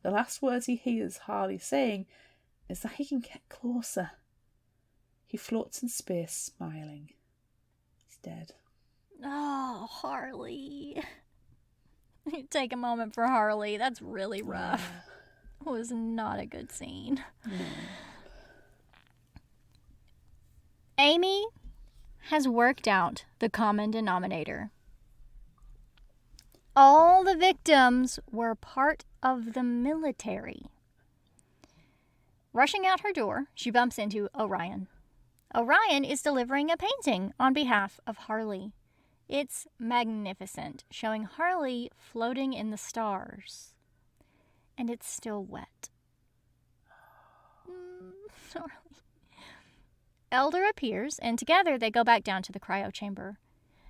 The last words he hears Harley saying is that he can get closer. He floats in space, smiling. He's dead. Oh, Harley. Take a moment for Harley. That's really rough. It was not a good scene. No. Amy has worked out the common denominator. All the victims were part of the military. Rushing out her door, she bumps into Orion. Orion is delivering a painting on behalf of Harley. It's magnificent, showing Harley floating in the stars. And it's still wet. Harley. Elder appears, and together they go back down to the cryo chamber.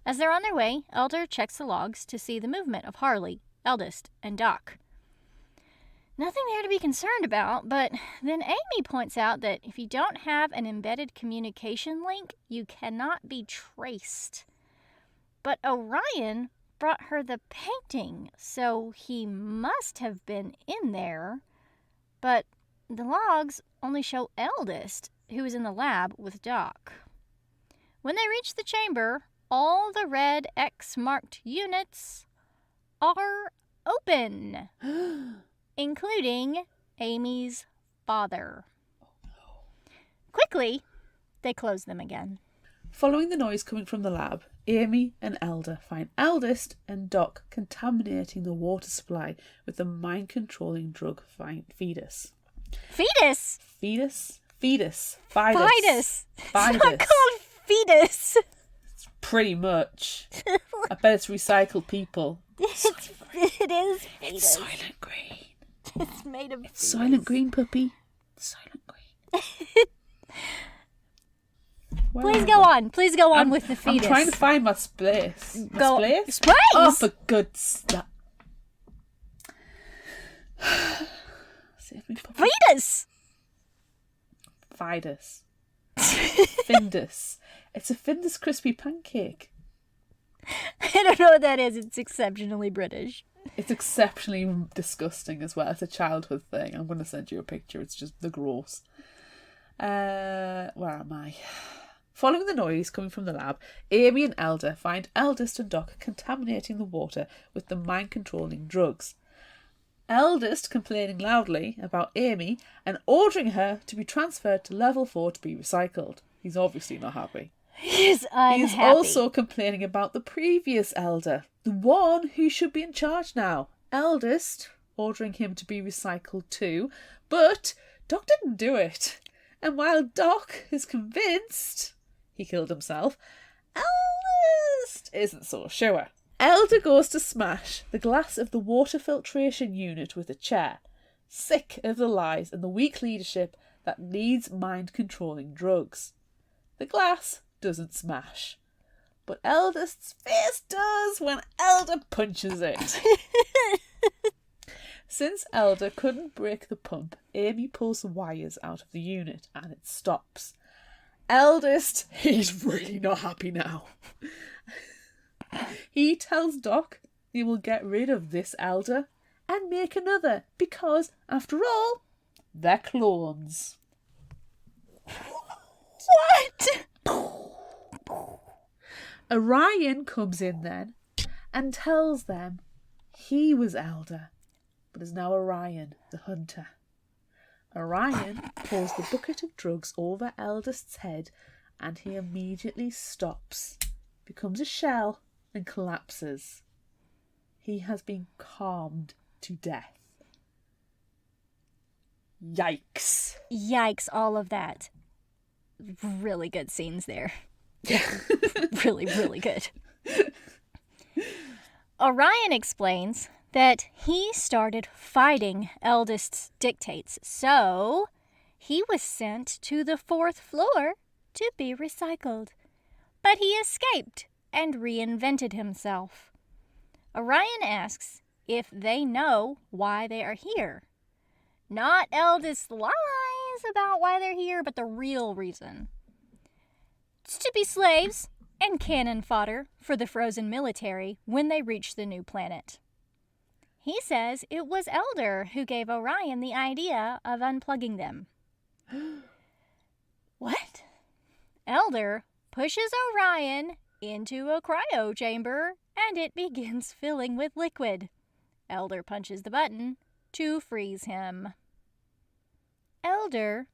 As they're on their way, Elder checks the logs to see the movement of Harley, Eldest, and Doc. Nothing there to be concerned about, but then Amy points out that if you don't have an embedded communication link, you cannot be traced. But Orion brought her the painting, so he must have been in there. But the logs only show Eldest, who is in the lab with Doc. When they reach the chamber, all the red X-marked units are open, including Amy's father. Quickly, they close them again. Following the noise coming from the lab, Amy and Elder find Eldest and Doc contaminating the water supply with the mind-controlling drug Fetus. Fetus? Fetus? Fetus. Fidus. Fidus. It's not Fidus. called fetus. Pretty much. I bet it's recycled people. It is fetus. It's Silent Green. It's made of It's Silent Green, puppy. Silent Green. Please go on. Please go on with the fetus. I'm trying to find my space. Space? Oh, for good stuff. Save me, puppy. Fetus! Fidus. Findus. It's a Findus crispy pancake. I don't know what that is. It's exceptionally British. It's exceptionally disgusting as well. It's a childhood thing. I'm going to send you a picture. It's just the gross. Where am I? Following the noise coming from the lab, Amy and Elder find Eldest and Doc contaminating the water with the mind-controlling drugs. Eldest complaining loudly about Amy and ordering her to be transferred to level 4 to be recycled. He's obviously not happy. He's unhappy. He's also complaining about the previous Elder, the one who should be in charge now. Eldest ordering him to be recycled too, but Doc didn't do it. And while Doc is convinced he killed himself, Eldest isn't so sure. Elder goes to smash the glass of the water filtration unit with a chair, sick of the lies and the weak leadership that needs mind-controlling drugs. The glass doesn't smash, but Eldest's face does when Elder punches it. Since Elder couldn't break the pump, Amy pulls the wires out of the unit and it stops. Eldest, he's really not happy now. He tells Doc he will get rid of this Elder and make another because, after all, they're clones. What? Orion comes in then and tells them he was Elder, but is now Orion, the hunter. Orion pours the bucket of drugs over Eldest's head and he immediately stops, becomes a shell and collapses. He has been calmed to death. Yikes. Yikes, all of that. Really good scenes there. Really, really good. Orion explains that he started fighting Eldest's dictates, so he was sent to the 4th floor to be recycled. but he escaped and reinvented himself. Orion asks if they know why they are here. Not Eldest lies about why they're here, but the real reason. It's to be slaves and cannon fodder for the frozen military when they reach the new planet. He says it was Elder who gave Orion the idea of unplugging them. What? Elder pushes Orion into a cryo chamber and it begins filling with liquid. Elder punches the button to freeze him. Elder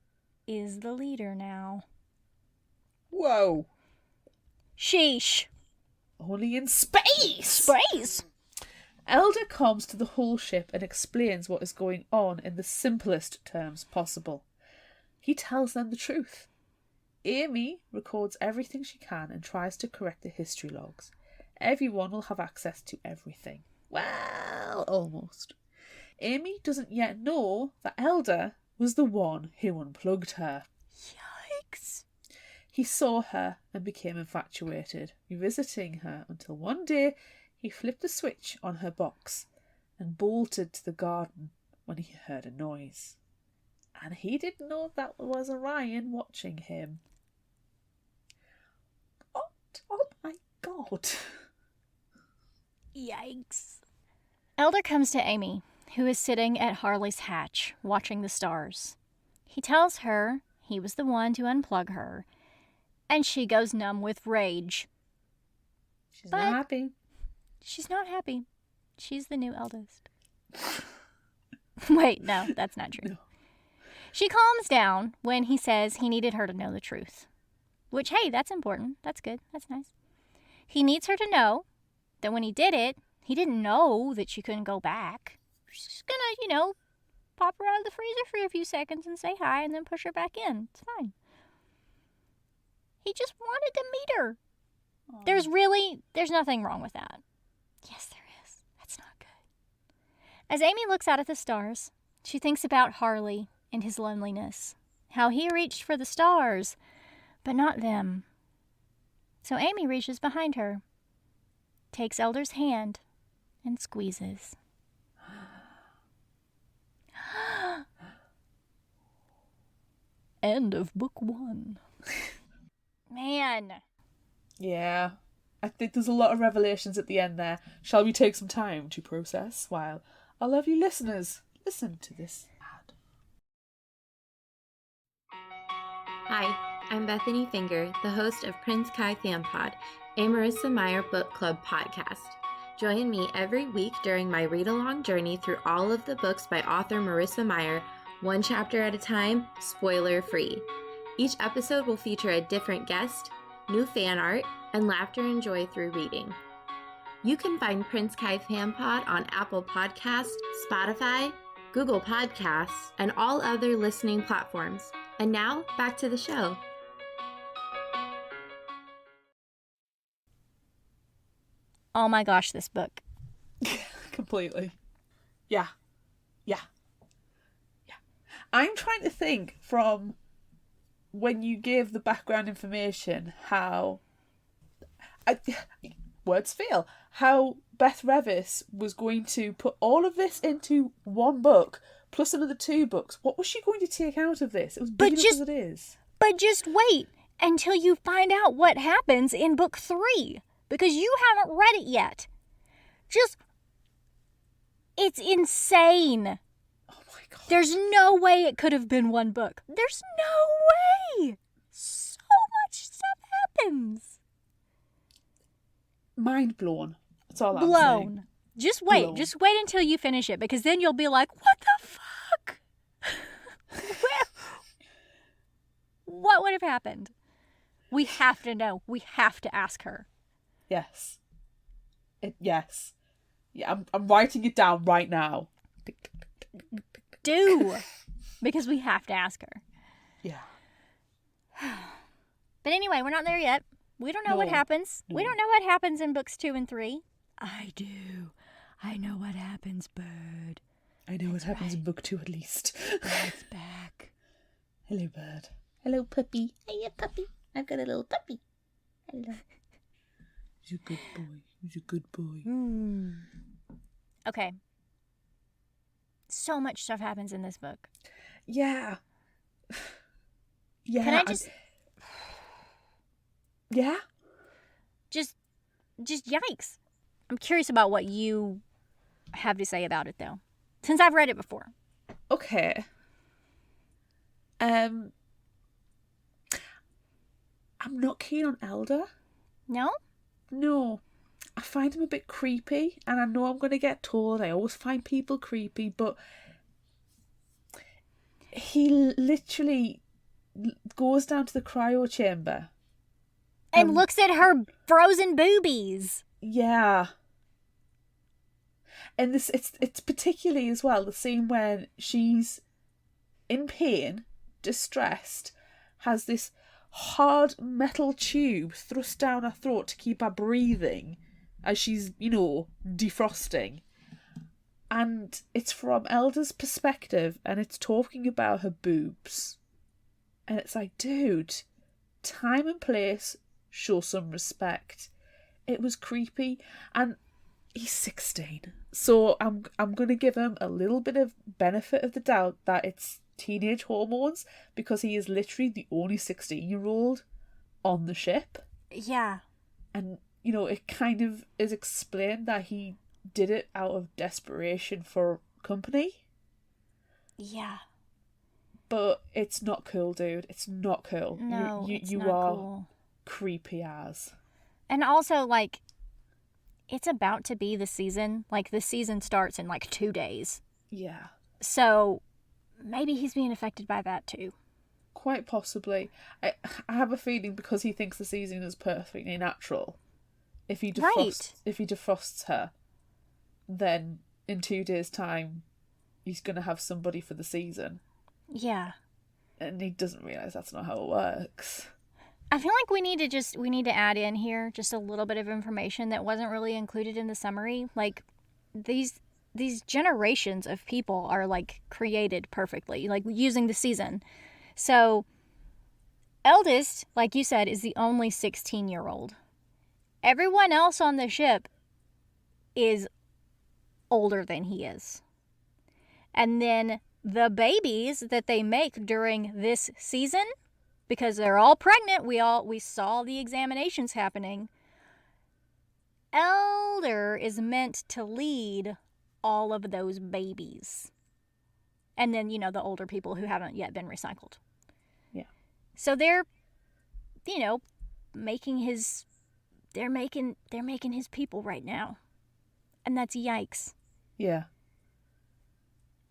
is the leader now. Whoa. Sheesh. Only in space! Space? Elder comes to the whole ship and explains what is going on in the simplest terms possible. He tells them the truth. Amy records everything she can and tries to correct the history logs. Everyone will have access to everything. Well, almost. Amy doesn't yet know that Elder was the one who unplugged her. Yikes. He saw her and became infatuated, revisiting her until one day he flipped the switch on her box and bolted to the garden when he heard a noise. And he didn't know that was Orion watching him. Oh my God. Yikes. Elder comes to Amy, who is sitting at Harley's hatch, watching the stars. He tells her he was the one to unplug her, and she goes numb with rage. She's not happy. She's not happy. She's the new eldest. Wait, no, that's not true. No. She calms down when he says he needed her to know the truth. Which, hey, that's important. That's good. That's nice. He needs her to know that when he did it, he didn't know that she couldn't go back. She's gonna, pop her out of the freezer for a few seconds and say hi and then push her back in. It's fine. He just wanted to meet her. Aww. There's nothing wrong with that. Yes, there is. That's not good. As Amy looks out at the stars, she thinks about Harley and his loneliness. How he reached for the stars, but not them. So Amy reaches behind her, takes Elder's hand, and squeezes. End of book 1. Man. Yeah. I think there's a lot of revelations at the end there. Shall we take some time to process while our lovely listeners listen to this ad? Hi, I'm Bethany Finger, the host of Prince Kai Fan Pod, a Marissa Meyer Book Club podcast. Join me every week during my read-along journey through all of the books by author Marissa Meyer, one chapter at a time, spoiler-free. Each episode will feature a different guest, new fan art, and laughter and joy through reading. You can find Prince Kai Fan Pod on Apple Podcasts, Spotify, Google Podcasts, and all other listening platforms. And now, back to the show. Oh my gosh, this book. Completely. Yeah. I'm trying to think from when you gave the background information how words fail. How Beth Revis was going to put all of this into one book plus another 2 books. What was she going to take out of this? It was big enough as it is. But just wait until you find out what happens in book 3, because you haven't read it yet. It's insane. Oh my God. There's no way it could have been one book. There's no way. So much stuff happens. Mind blown. That's all I'm saying. Just wait. Blown. Just wait until you finish it, because then you'll be like, what the fuck? What would have happened? We have to know. We have to ask her. Yes. Yes. Yeah, I'm writing it down right now. Do. Because we have to ask her. Yeah. But anyway, we're not there yet. We don't know what happens. No. We don't know what happens in books 2 and 3. I do. I know what happens, Bird. I know what happens in book 2 at least. Bird's back. Hello, Bird. Hello, puppy. Hey, puppy. I've got a little puppy. Hello. He's a good boy. He's a good boy. Okay. So much stuff happens in this book. Yeah. Yeah. Can I just... Yeah? Just yikes. I'm curious about what you have to say about it, though. Since I've read it before. Okay. I'm not keen on Elder. No? No. I find him a bit creepy, and I know I'm going to get told I always find people creepy, but he literally goes down to the cryo chamber. And looks at her frozen boobies. Yeah. And it's particularly as well the scene when she's in pain, distressed, has this hard metal tube thrust down her throat to keep her breathing as she's, defrosting. And it's from Elder's perspective, and it's talking about her boobs. And it's like, dude, time and place, show some respect. It was creepy, and he's 16. So I'm going to give him a little bit of benefit of the doubt that it's teenage hormones, because he is literally the only 16-year-old on the ship. Yeah. And, it kind of is explained that he did it out of desperation for company. Yeah. But it's not cool, dude. It's not cool. No, it's you not are cool. Creepy as. And also, it's about to be the season. The season starts in 2 days. Yeah. So maybe he's being affected by that too. Quite possibly. I have a feeling because he thinks the season is perfectly natural. If he defrosts her, then in 2 days' time, he's going to have somebody for the season. Yeah. And he doesn't realise that's not how it works. I feel like we need to add in here just a little bit of information that wasn't really included in the summary. These generations of people are created perfectly, using the season. So eldest, like you said, is the only 16-year-old. Everyone else on the ship is older than he is. And then the babies that they make during this season, because they're all pregnant, we saw the examinations happening. Elder is meant to lead all of those babies. And then, the older people who haven't yet been recycled. Yeah. So they're making his people right now. And that's yikes. Yeah.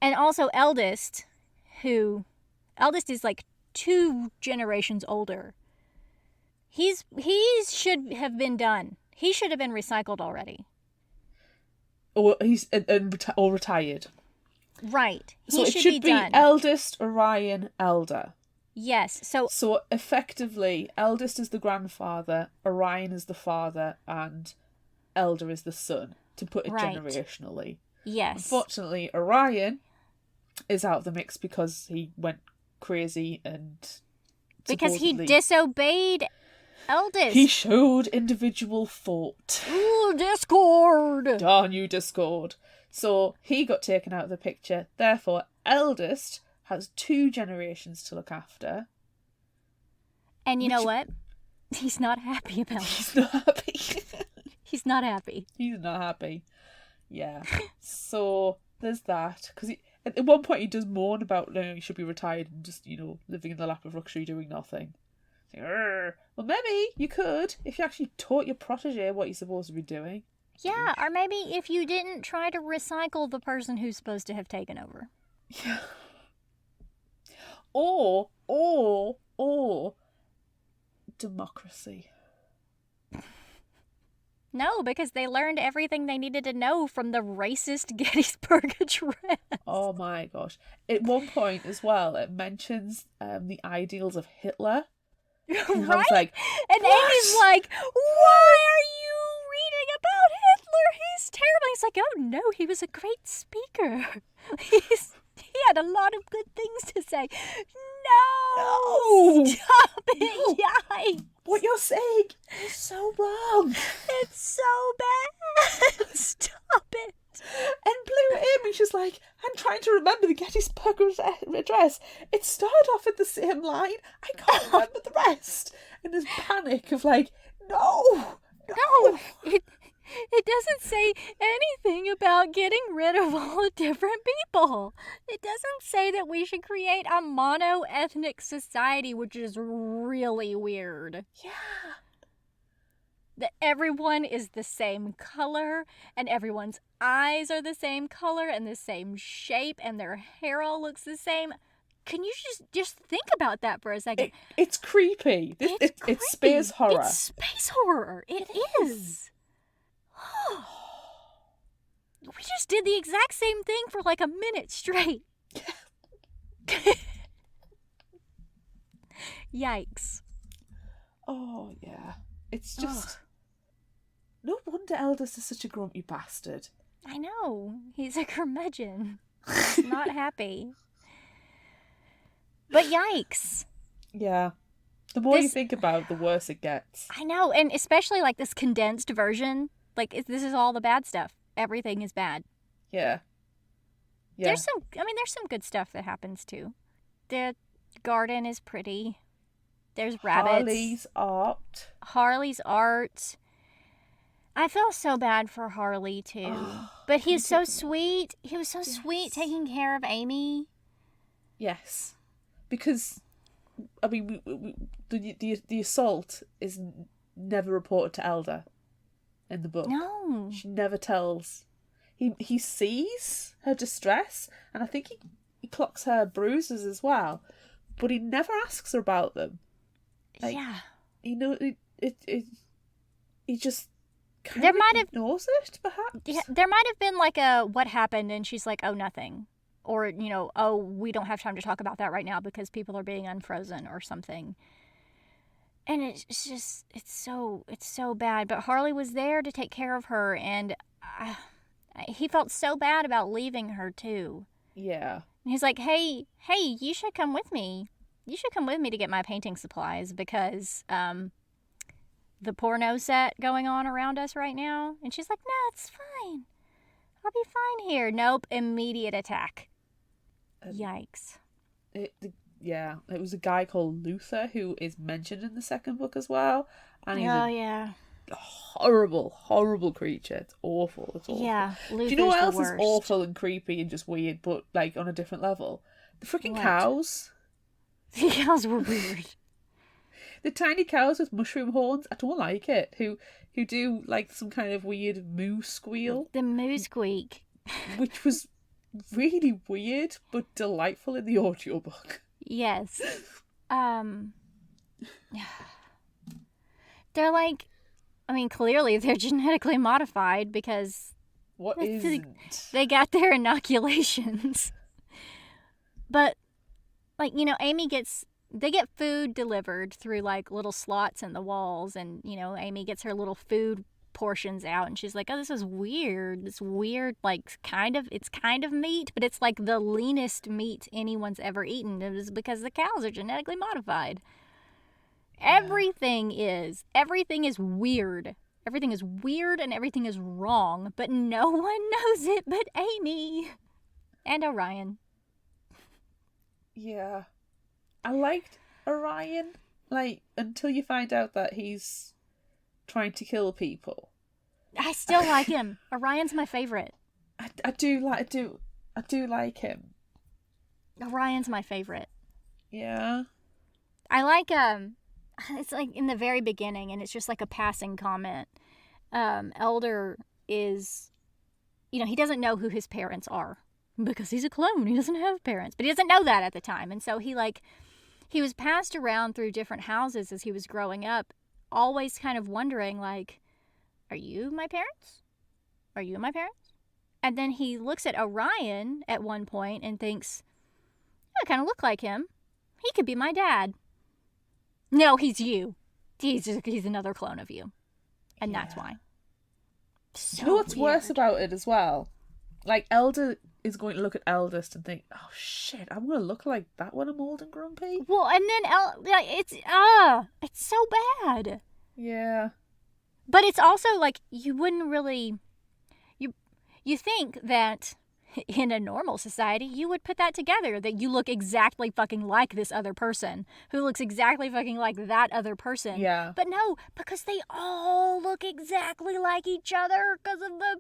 And also eldest is 2 generations older. He should have been done. He should have been recycled already. Or he's or retired. Right. So it should be done. eldest, Orion, Elder. Yes. So effectively, eldest is the grandfather, Orion is the father, and Elder is the son, to put it generationally. Yes. Unfortunately, Orion is out of the mix because he went crazy and because he disobeyed eldest. He showed individual fault. Ooh, Discord! Darn you, Discord. So he got taken out of the picture. Therefore, eldest has 2 generations to look after. And you know what? He's not happy about it. He's not happy. He's not happy. He's not happy. Yeah. So there's that. Because at one point he does moan about he should be retired and just, living in the lap of luxury doing nothing. Like, well, maybe you could if you actually taught your protege what he's supposed to be doing. Yeah, or maybe if you didn't try to recycle the person who's supposed to have taken over. Yeah. Or democracy. No, because they learned everything they needed to know from the racist Gettysburg Address. Oh my gosh. At one point as well, it mentions the ideals of Hitler. Right? And I was like, and Amy's like, why are you reading about Hitler? He's terrible. He's like, oh no, he was a great speaker. He's had a lot of good things to say. No! Stop it, Yikes! What you're saying is so wrong. It's so bad. Stop it. And Blue Amy's just like, I'm trying to remember the Gettysburg Address. It started off at the same line. I can't remember the rest. And there's panic of like, no. It doesn't say anything about getting rid of all the different people. It doesn't say that we should create a mono-ethnic society, which is really weird. Yeah. That everyone is the same color, and everyone's eyes are the same color and the same shape, and their hair all looks the same. Can you just think about that for a second? It's creepy. It's space horror. It's space horror. It is. We just did the exact same thing for like a minute straight. Yikes. Oh, yeah. It's just... No wonder Eldest is such a grumpy bastard. I know. He's a curmudgeon. He's not happy. But yikes. Yeah. The more you think about it, the worse it gets. I know. And especially like this condensed version. Like, this is all the bad stuff. Everything is bad. Yeah. There's some good stuff that happens too. The garden is pretty. There's rabbits. Harley's art. I feel so bad for Harley too. But he's so sweet. He was so sweet taking care of Amy. Yes. Because, I mean, the assault is never reported to Elder in the book. No. She never tells. He sees her distress, and I think he clocks her bruises as well, but he never asks her about them. Like, yeah. You know, he just kind there of might have ignores it, perhaps. Yeah, there might have been like a what happened, and she's like, oh, nothing. Or, you know, oh, we don't have time to talk about that right now because people are being unfrozen or something. And it's just, it's so bad. But Harley was there to take care of her, and he felt so bad about leaving her, too. Yeah. And he's like, hey, you should come with me. You should come with me to get my painting supplies because the porno set going on around us right now. And she's like, no, it's fine. I'll be fine here. Nope, immediate attack. Yikes. It was a guy called Luther who is mentioned in the second book as well. And he's a horrible creature. It's awful. It's awful. Yeah, Luther's do you know what else the is worst. awful and creepy and just weird, but like on a different level? The freaking cows. The cows were weird. The tiny cows with mushroom horns. I don't like it. Who do like some kind of weird moo squeal. The moo squeak. Which was really weird but delightful in the audiobook. Yes. They're like, I mean, clearly they're genetically modified because what isn't? They got their inoculations. But like, you know, they get food delivered through like little slots in the walls, and you know, Amy gets her little food portions out, and she's like, oh, this is weird. It's weird, like it's kind of meat, but it's like the leanest meat anyone's ever eaten. It was because the cows are genetically modified. Yeah. Everything is weird. Everything is weird and everything is wrong, but no one knows it but Amy and Orion. Yeah. I liked Orion, like, until you find out that he's trying to kill people. I still like him. Orion's my favorite. I do like him. Orion's my favorite. Yeah. I like it's like in the very beginning, and it's just like a passing comment. Elder is, you know, he doesn't know who his parents are because he's a clone. He doesn't have parents, but he doesn't know that at the time, and so he was passed around through different houses as he was growing up, always kind of wondering, like, are you my parents? Are you my parents? And then he looks at Orion at one point and thinks, I kind of look like him. He could be my dad. No, he's you. He's another clone of you. And that's why. So you know what's weird. worse about it as well? Like, Elder is going to look at Eldest and think, oh shit, I'm going to look like that when I'm old and grumpy. Well, and then it's so bad. Yeah. But it's also like you wouldn't really you think that in a normal society you would put that together, that you look exactly fucking like this other person who looks exactly fucking like that other person. Yeah. But no, because they all look exactly like each other because of the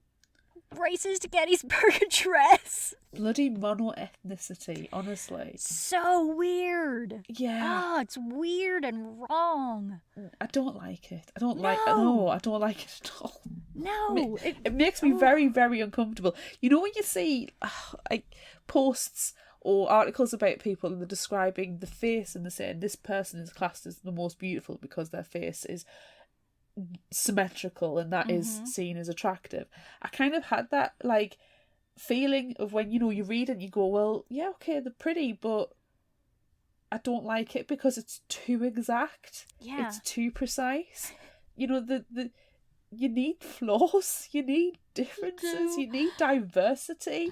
racist Gettysburg Address. Bloody mono-ethnicity, honestly. So weird. Yeah. Oh, it's weird and wrong. I don't like it. I don't like it at all. No. It makes me very, very uncomfortable. You know when you see like posts or articles about people and they're describing the face and they're saying this person is classed as the most beautiful because their face is symmetrical and that is seen as attractive. I kind of had that like feeling of when, you know, you read it and you go, well, yeah, okay, they're pretty, but I don't like it because it's too exact. Yeah. It's too precise. You know, the you need flaws, you need differences, you need diversity.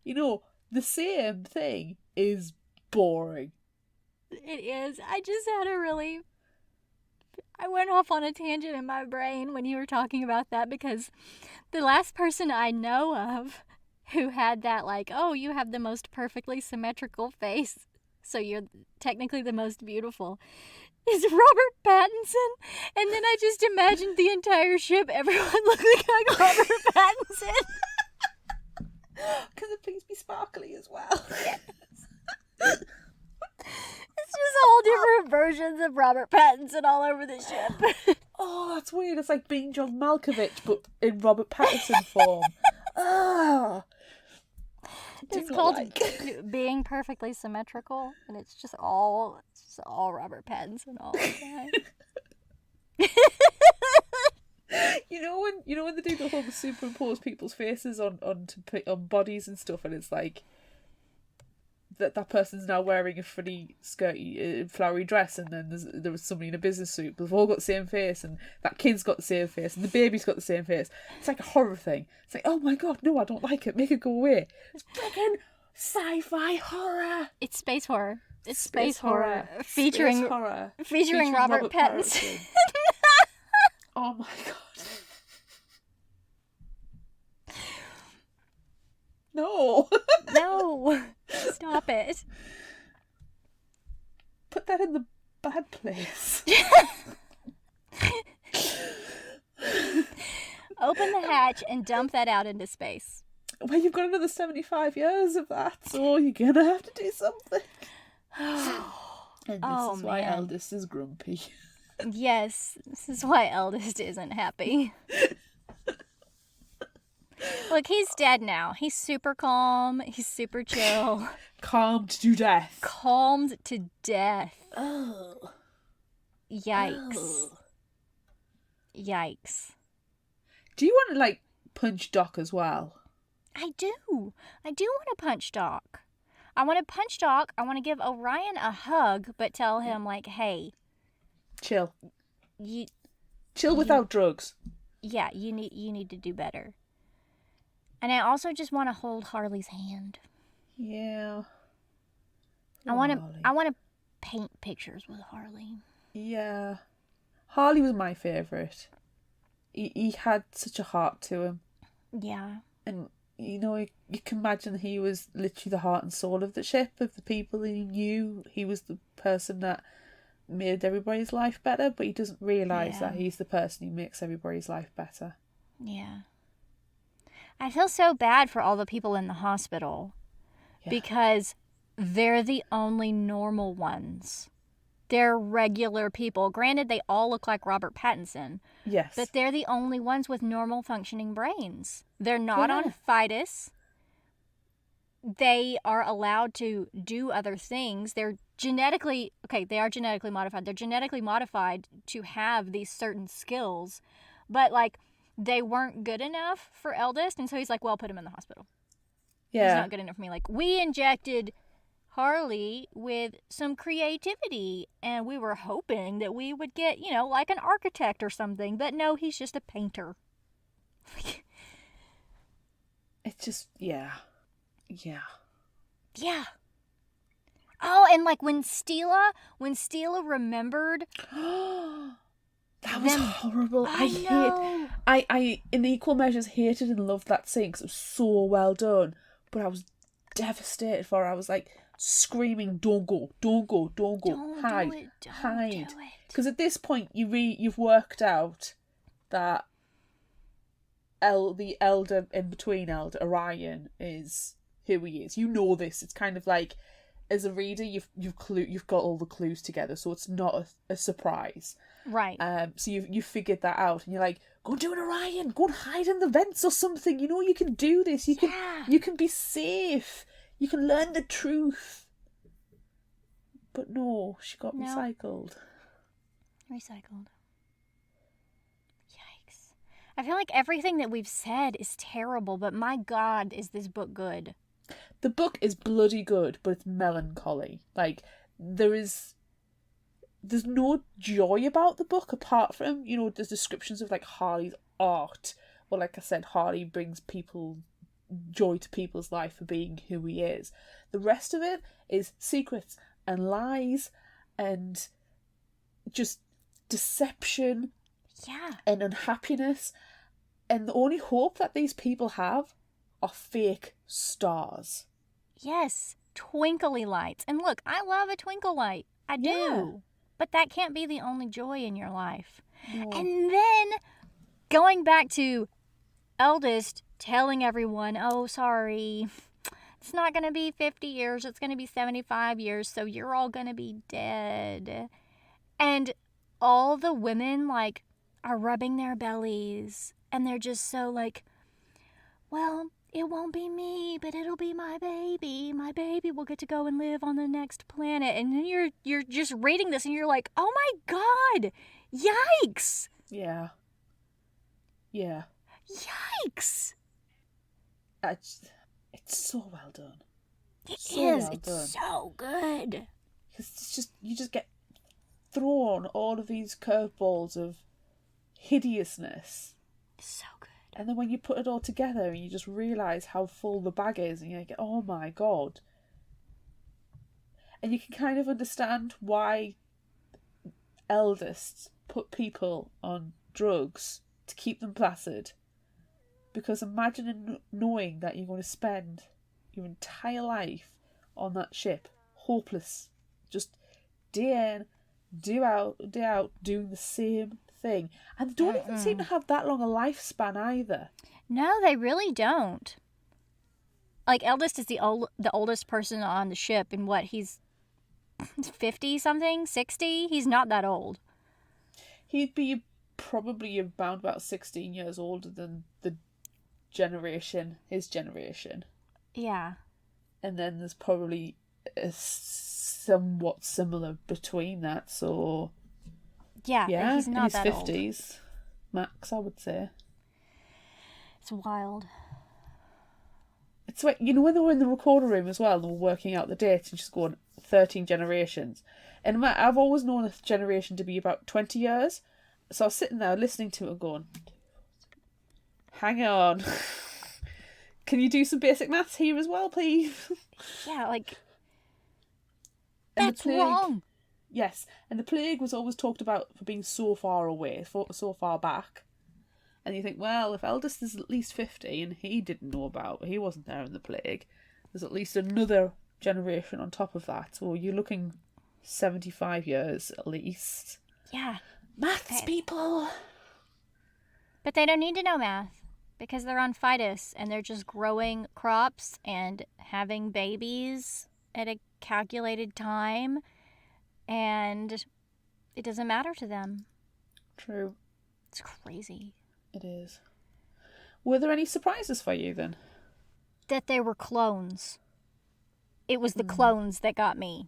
You know, the same thing is boring. It is. I went off on a tangent in my brain when you were talking about that, because the last person I know of who had that, like, oh, you have the most perfectly symmetrical face, so you're technically the most beautiful, is Robert Pattinson. And then I just imagined the entire ship, everyone looking like Robert Pattinson. Can the things be sparkly as well? Yes. It's just all different versions of Robert Pattinson all over the ship. Oh, that's weird. It's like being John Malkovich, but in Robert Pattinson form. Ah. It's called being perfectly symmetrical, and it's just all Robert Pattinson all the time. You know when they do the whole superimpose people's faces on bodies and stuff, and it's like that person's now wearing a funny skirty, flowery dress, and then there was somebody in a business suit, but they've all got the same face, and that kid's got the same face, and the baby's got the same face. It's like a horror thing. It's like, oh my god, no, I don't like it. Make it go away. It's freaking sci-fi horror. It's space horror. It's space horror. Featuring Robert Pattinson. Oh my god. No. No. Stop it. Put that in the bad place. Open the hatch and dump that out into space. Well, you've got another 75 years of that, so you're gonna have to do something. And this is why Eldest is grumpy. Yes, this is why Eldest isn't happy. Look, he's dead now. He's super calm. He's super chill. Calmed to death. Calmed to death. Oh. Yikes. Oh. Yikes. Do you want to, like, punch Doc as well? I do. I do want to punch Doc. I want to punch Doc. I want to give Orion a hug, but tell him, like, hey. Chill. Chill without drugs. Yeah, you need to do better. And I also just want to hold Harley's hand. Yeah. I want to paint pictures with Harley. Yeah. Harley was my favourite. He had such a heart to him. Yeah. And, you know, you can imagine he was literally the heart and soul of the ship, of the people that he knew. He was the person that made everybody's life better, but he doesn't realise that he's the person who makes everybody's life better. Yeah. I feel so bad for all the people in the hospital because they're the only normal ones. They're regular people. Granted, they all look like Robert Pattinson. Yes. But they're the only ones with normal functioning brains. They're not on Fidus. They are allowed to do other things. They are genetically modified. They're genetically modified to have these certain skills. But, like, they weren't good enough for Eldest, and so he's like, well, put him in the hospital. Yeah. He's not good enough for me. Like, we injected Harley with some creativity, and we were hoping that we would get, you know, like an architect or something, but no, he's just a painter. It's just, yeah. Yeah. Yeah. Oh, and like when Stila remembered That was them. horrible. I know. I in equal measures hated and loved that scene because it was so well done. But I was devastated for her. I was like screaming, "Don't go! Don't go! Don't go! Don't Hide! do it. Don't Hide!" do it. Because at this point, you've worked out that the elder in between elder Orion is who he is. You know this. It's kind of like, as a reader, you've got all the clues together, so it's not a surprise. Right. So you figured that out, and you're like, go and do an Orion, go and hide in the vents or something. You know you can do this. You can be safe. You can learn the truth. But no, she got recycled. Recycled. Yikes. I feel like everything that we've said is terrible, but my God, is this book good? The book is bloody good, but it's melancholy. Like, there's no joy about the book apart from, the descriptions of like Harley's art, or like I said, Harley brings joy to people's life for being who he is. The rest of it is secrets and lies and just deception, and unhappiness, and the only hope that these people have are fake stars. Yes, twinkly lights. And look, I love a twinkle light. I do. Yeah. But that can't be the only joy in your life. No. And then going back to Eldest telling everyone, oh, sorry, it's not going to be 50 years, it's going to be 75 years, so you're all going to be dead. And all the women, like, are rubbing their bellies, and they're just so like, well, it won't be me, but it'll be my baby. My baby will get to go and live on the next planet. And then you're just reading this and you're like, oh my God, yikes. Yeah. Yeah. Yikes. It's so well done. It's so good. Because you just get thrown all of these curveballs of hideousness. So good. And then when you put it all together and you just realise how full the bag is, and you're like, oh my God. And you can kind of understand why Eldest put people on drugs to keep them placid. Because imagine knowing that you're going to spend your entire life on that ship, hopeless, just day in, day out, doing the same thing. And they don't even seem to have that long a lifespan either. No, they really don't. Like, Eldest is the oldest person on the ship, and what, he's 50-something, 60? He's not that old. He'd be probably around about 16 years older than his generation. Yeah. And then there's probably a somewhat similar between that, so... Yeah, he's not that old. In his 50s, max, I would say. It's wild. It's like, when they were in the recorder room as well, they were working out the dates and just going 13 generations. And I've always known a generation to be about 20 years. So I was sitting there listening to it going, hang on. Can you do some basic maths here as well, please? Yeah, like, that's wrong. Yes, and the plague was always talked about for being so far away, so far back. And you think, well, if Eldest is at least 50 and he wasn't there in the plague, there's at least another generation on top of that. So you're looking 75 years at least. Yeah. Maths, people! But they don't need to know math because they're on Fidus and they're just growing crops and having babies at a calculated time. And it doesn't matter to them. True. It's crazy. It is. Were there any surprises for you then? That they were clones. It was the clones that got me.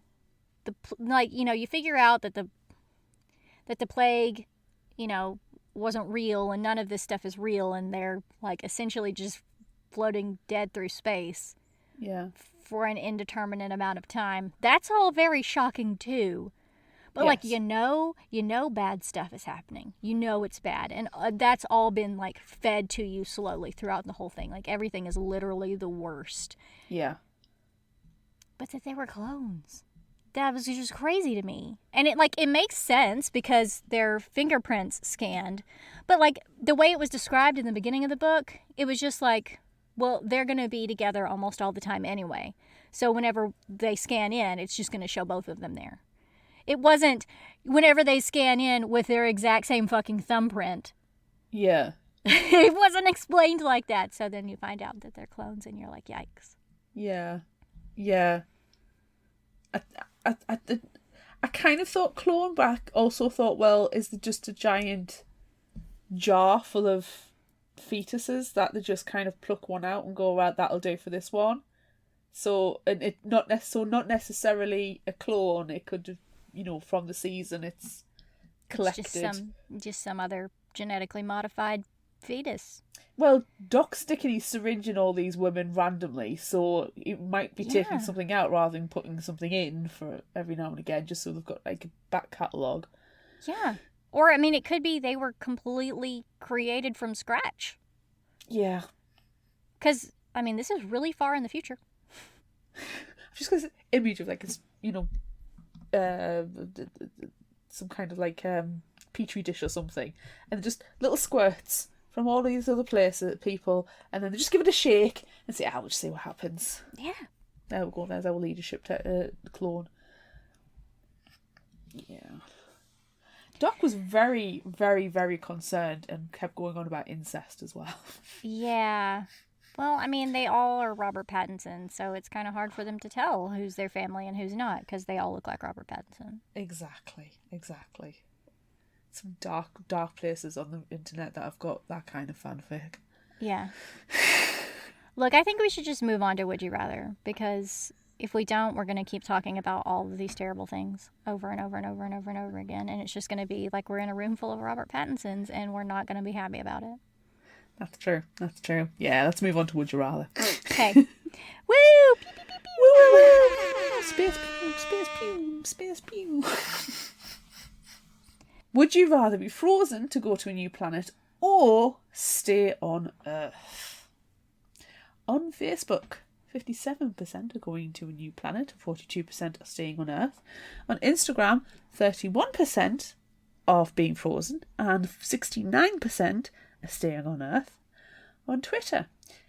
You figure out that the plague, wasn't real and none of this stuff is real and they're like essentially just floating dead through space. Yeah. For an indeterminate amount of time. That's all very shocking too. But like, you know bad stuff is happening. You know it's bad. And that's all been like fed to you slowly throughout the whole thing. Like, everything is literally the worst. Yeah. But that they were clones. That was just crazy to me. And it makes sense because their fingerprints scanned. But like, the way it was described in the beginning of the book, it was just like, well, they're going to be together almost all the time anyway. So whenever they scan in, it's just going to show both of them there. It wasn't whenever they scan in with their exact same fucking thumbprint. Yeah. It wasn't explained like that. So then you find out that they're clones and you're like, yikes. Yeah. Yeah. I kind of thought clone, but I also thought, well, is there just a giant jar full of fetuses that they just kind of pluck one out and go, right, that'll do for this one? So, and it not necessarily a clone. It could, from the season it's collected. It's just some other genetically modified fetus. Well, Doc's sticking his syringe in all these women randomly, so it might be taking something out rather than putting something in for every now and again, just so they've got like a back catalogue. Yeah. Or, I mean, it could be they were completely created from scratch. Yeah. Because, I mean, this is really far in the future. I've just got this image of like, some kind of like petri dish or something, and just little squirts from all these other people, and then they just give it a shake and say, we'll just see what happens. Yeah. There we go, there's our leadership clone. Yeah. Doc was very, very, very concerned and kept going on about incest as well. Yeah. Well, I mean, they all are Robert Pattinson, so it's kind of hard for them to tell who's their family and who's not, because they all look like Robert Pattinson. Exactly. Some dark places on the internet that have got that kind of fanfic. Yeah. Look, I think we should just move on to Would You Rather, because if we don't, we're going to keep talking about all of these terrible things over and over and over and over and over again, and it's just going to be like we're in a room full of Robert Pattinsons, and we're not going to be happy about it. That's true. Yeah, let's move on to Would You Rather. Okay. Woo! Pew, pew, pew, pew. Woo! Space pew, space pew, space pew. Would you rather be frozen to go to a new planet or stay on Earth? On Facebook, 57% are going to a new planet, 42% are staying on Earth. On Instagram, 31% of being frozen and 69% are staying on Earth. On Twitter,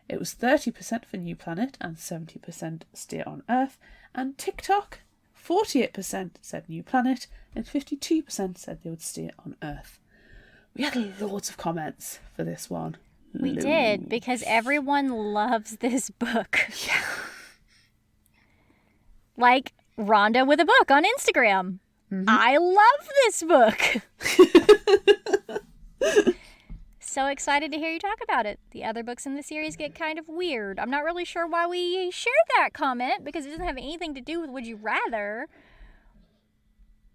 it was 30% for new planet and 70% stay on Earth. And TikTok, 48% said new planet and 52% said they would stay on Earth. We had loads of comments for this one. We did, because everyone loves this book. Yeah. Like Rhonda with a book on Instagram. Mm-hmm. I love this book. So excited to hear you talk about it. The other books in the series get kind of weird. I'm not really sure why we shared that comment, because it doesn't have anything to do with Would You Rather.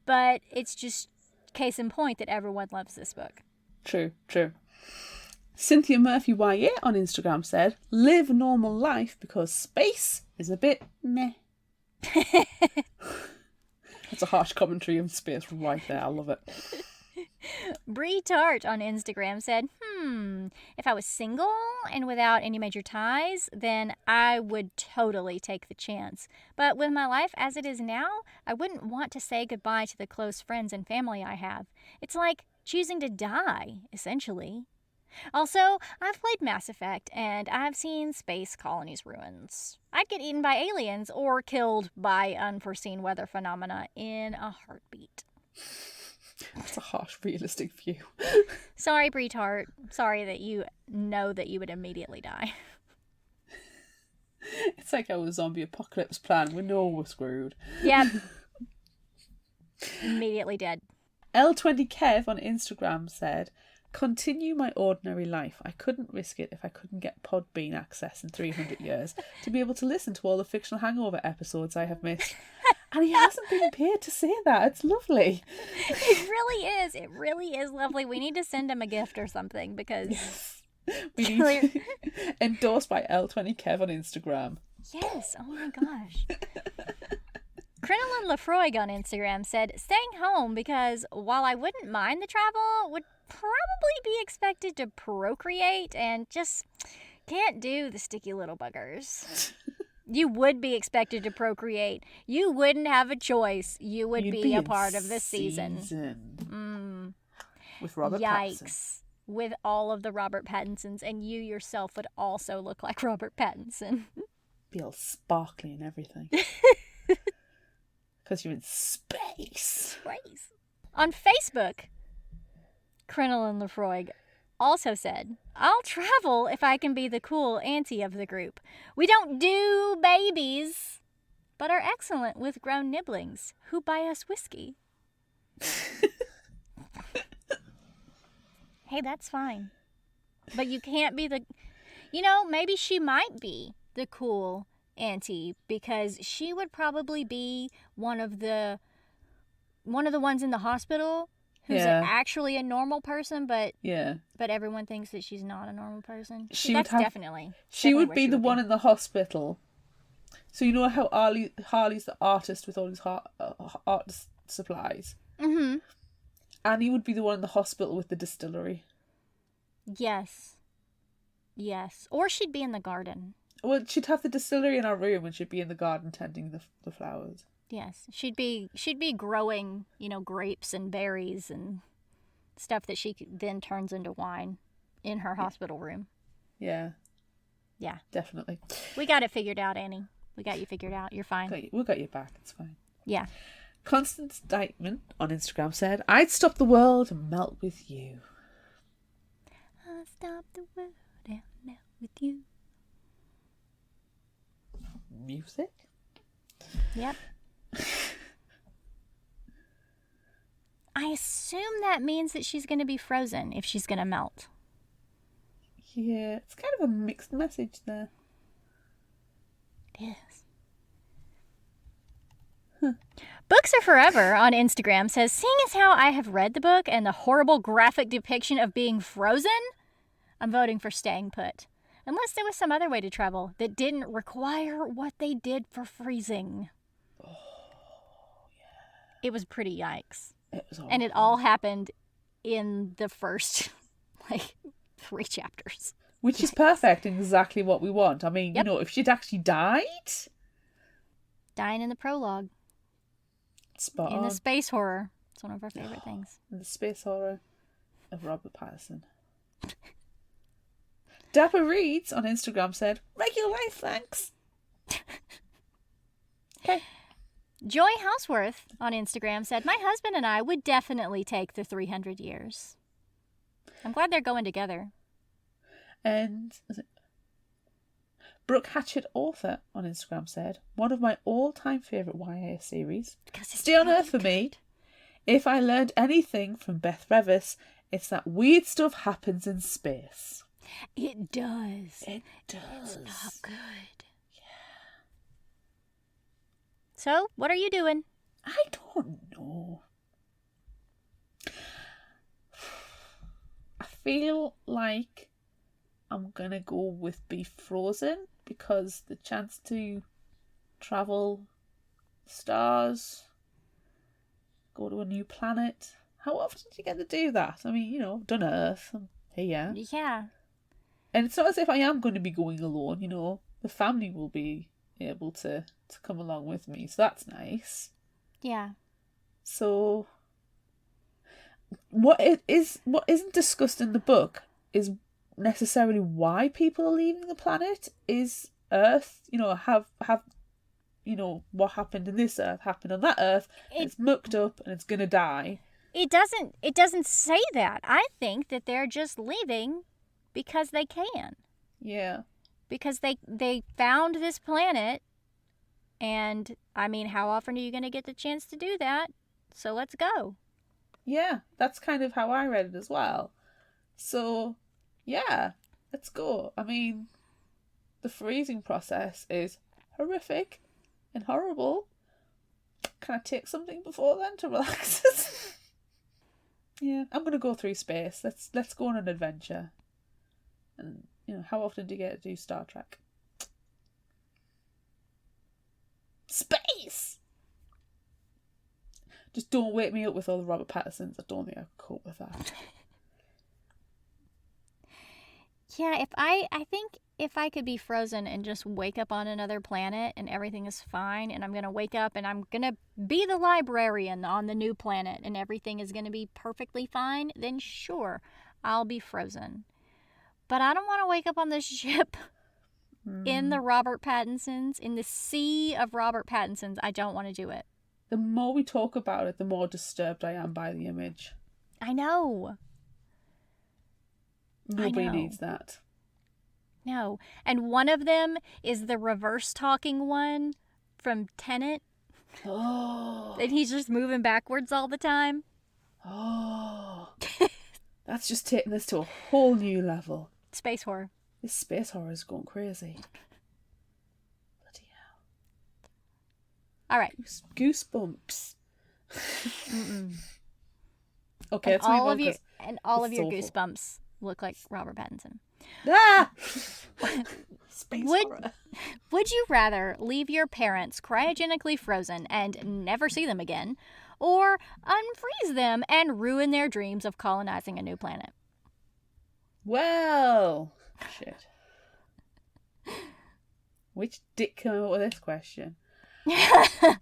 But it's just case in point that everyone loves this book. True. Cynthia Murphy YA on Instagram said, live a normal life because space is a bit meh. That's a harsh commentary on space right there. I love it. Bree Tart on Instagram said, if I was single and without any major ties, then I would totally take the chance. But with my life as it is now, I wouldn't want to say goodbye to the close friends and family I have. It's like choosing to die, essentially. Also, I've played Mass Effect, and I've seen space colonies' ruins. I'd get eaten by aliens or killed by unforeseen weather phenomena in a heartbeat. That's a harsh, realistic view. Sorry, Bree Tart. Sorry that you know that you would immediately die. It's like our zombie apocalypse plan. We know we're screwed. Yep. Immediately dead. L20 Kev on Instagram said, continue my ordinary life. I couldn't risk it if I couldn't get Podbean access in 300 years to be able to listen to all the Fictional Hangover episodes I have missed. And he hasn't been paid to say that. It's lovely. It really is. It really is lovely. We need to send him a gift or something, because... Yes. We need endorsed by L20 Kev on Instagram. Yes. Oh my gosh. Crinoline Lefroy on Instagram said, staying home because while I wouldn't mind the travel, would probably be expected to procreate and just can't do the sticky little buggers. You would be expected to procreate. You wouldn't have a choice. You would be a part of the season. With Robert Yikes. Patterson. With all of the Robert Pattinsons, and you yourself would also look like Robert Pattinson. Be all sparkly and everything. Because you're in space. On Facebook, Crinoline Lefroy also said, I'll travel if I can be the cool auntie of the group. We don't do babies, but are excellent with grown nibblings who buy us whiskey. Hey, that's fine. But you can't be the... maybe she might be the cool auntie because she would probably be one of the ones in the hospital who's actually a normal person, but everyone thinks that she's not a normal person. She would be the one in the hospital. So you know how Harley's the artist with all his art supplies? Mm-hmm. Annie would be the one in the hospital with the distillery. Yes. Or she'd be in the garden. Well, she'd have the distillery in her room and she'd be in the garden tending the flowers. Yes. She'd be growing, grapes and berries and stuff that she then turns into wine in her hospital room. Yeah. Yeah. Definitely. We got it figured out, Annie. We got you figured out. You're fine. We got you back. It's fine. Yeah. Constance Dykeman on Instagram said, I'd stop the world and melt with you. I'll stop the world and melt with you. Music? Yep. I assume that means that she's going to be frozen if she's going to melt. Yeah, it's kind of a mixed message there. It is. Books Are Forever on Instagram says, seeing as how I have read the book and the horrible graphic depiction of being frozen, I'm voting for staying put. Unless there was some other way to travel that didn't require what they did for freezing. Oh, yeah. It was pretty yikes. It was awful. And it all happened in the first, 3 chapters. Which is perfect and exactly what we want. I mean, if she'd actually died. Dying in the prologue. Spot in on. the space horror. It's one of our favorite things. In the space horror of Robert Patterson. Dapper Reads on Instagram said, regular life, thanks. Okay. Joy Houseworth on Instagram said, my husband and I would definitely take the 300 years. I'm glad they're going together. And Brooke Hatchett Author on Instagram said, one of my all-time favourite YA series. Stay on Earth for me. If I learned anything from Beth Revis, it's that weird stuff happens in space. It does. It does. It's not good. Yeah. So, what are you doing? I don't know. I feel like I'm going to go with Be Frozen because the chance to travel stars, go to a new planet. How often do you get to do that? I mean, I've done Earth. I'm here. Yeah. And it's not as if I am going to be going alone, The family will be able to come along with me, so that's nice. Yeah. So, what isn't discussed in the book is necessarily why people are leaving the planet. Is Earth, have what happened in this Earth happened on that Earth. It's mucked up and it's gonna die. It doesn't say that. I think that they're just leaving because they can. Yeah. Because they found this planet, and I mean, how often are you going to get the chance to do that? So let's go. Yeah, that's kind of how I read it as well. So, yeah, let's go. I mean, the freezing process is horrific and horrible. Can I take something before then to relax? Yeah, I'm gonna go through space. Let's go on an adventure. And how often do you get to do Star Trek? Space. Just don't wake me up with all the Robert Pattersons. I don't think I could cope with that. Yeah, I think if I could be frozen and just wake up on another planet and everything is fine, and I'm going to wake up and I'm going to be the librarian on the new planet and everything is going to be perfectly fine, then sure, I'll be frozen. But I don't want to wake up on this ship in the Robert Pattinsons, in the sea of Robert Pattinsons. I don't want to do it. The more we talk about it, the more disturbed I am by the image. I know. Nobody needs that. No. And one of them is the reverse talking one from Tenet. Oh. And he's just moving backwards all the time. Oh. That's just taking this to a whole new level. Space horror. This space horror is going crazy. Bloody hell. All right. Goosebumps. Okay, and let's move on. All of your goosebumps look like Robert Pattinson. Ah! Space horror. Would you rather leave your parents cryogenically frozen and never see them again, or unfreeze them and ruin their dreams of colonizing a new planet? Well, shit. Which dick came up with this question? I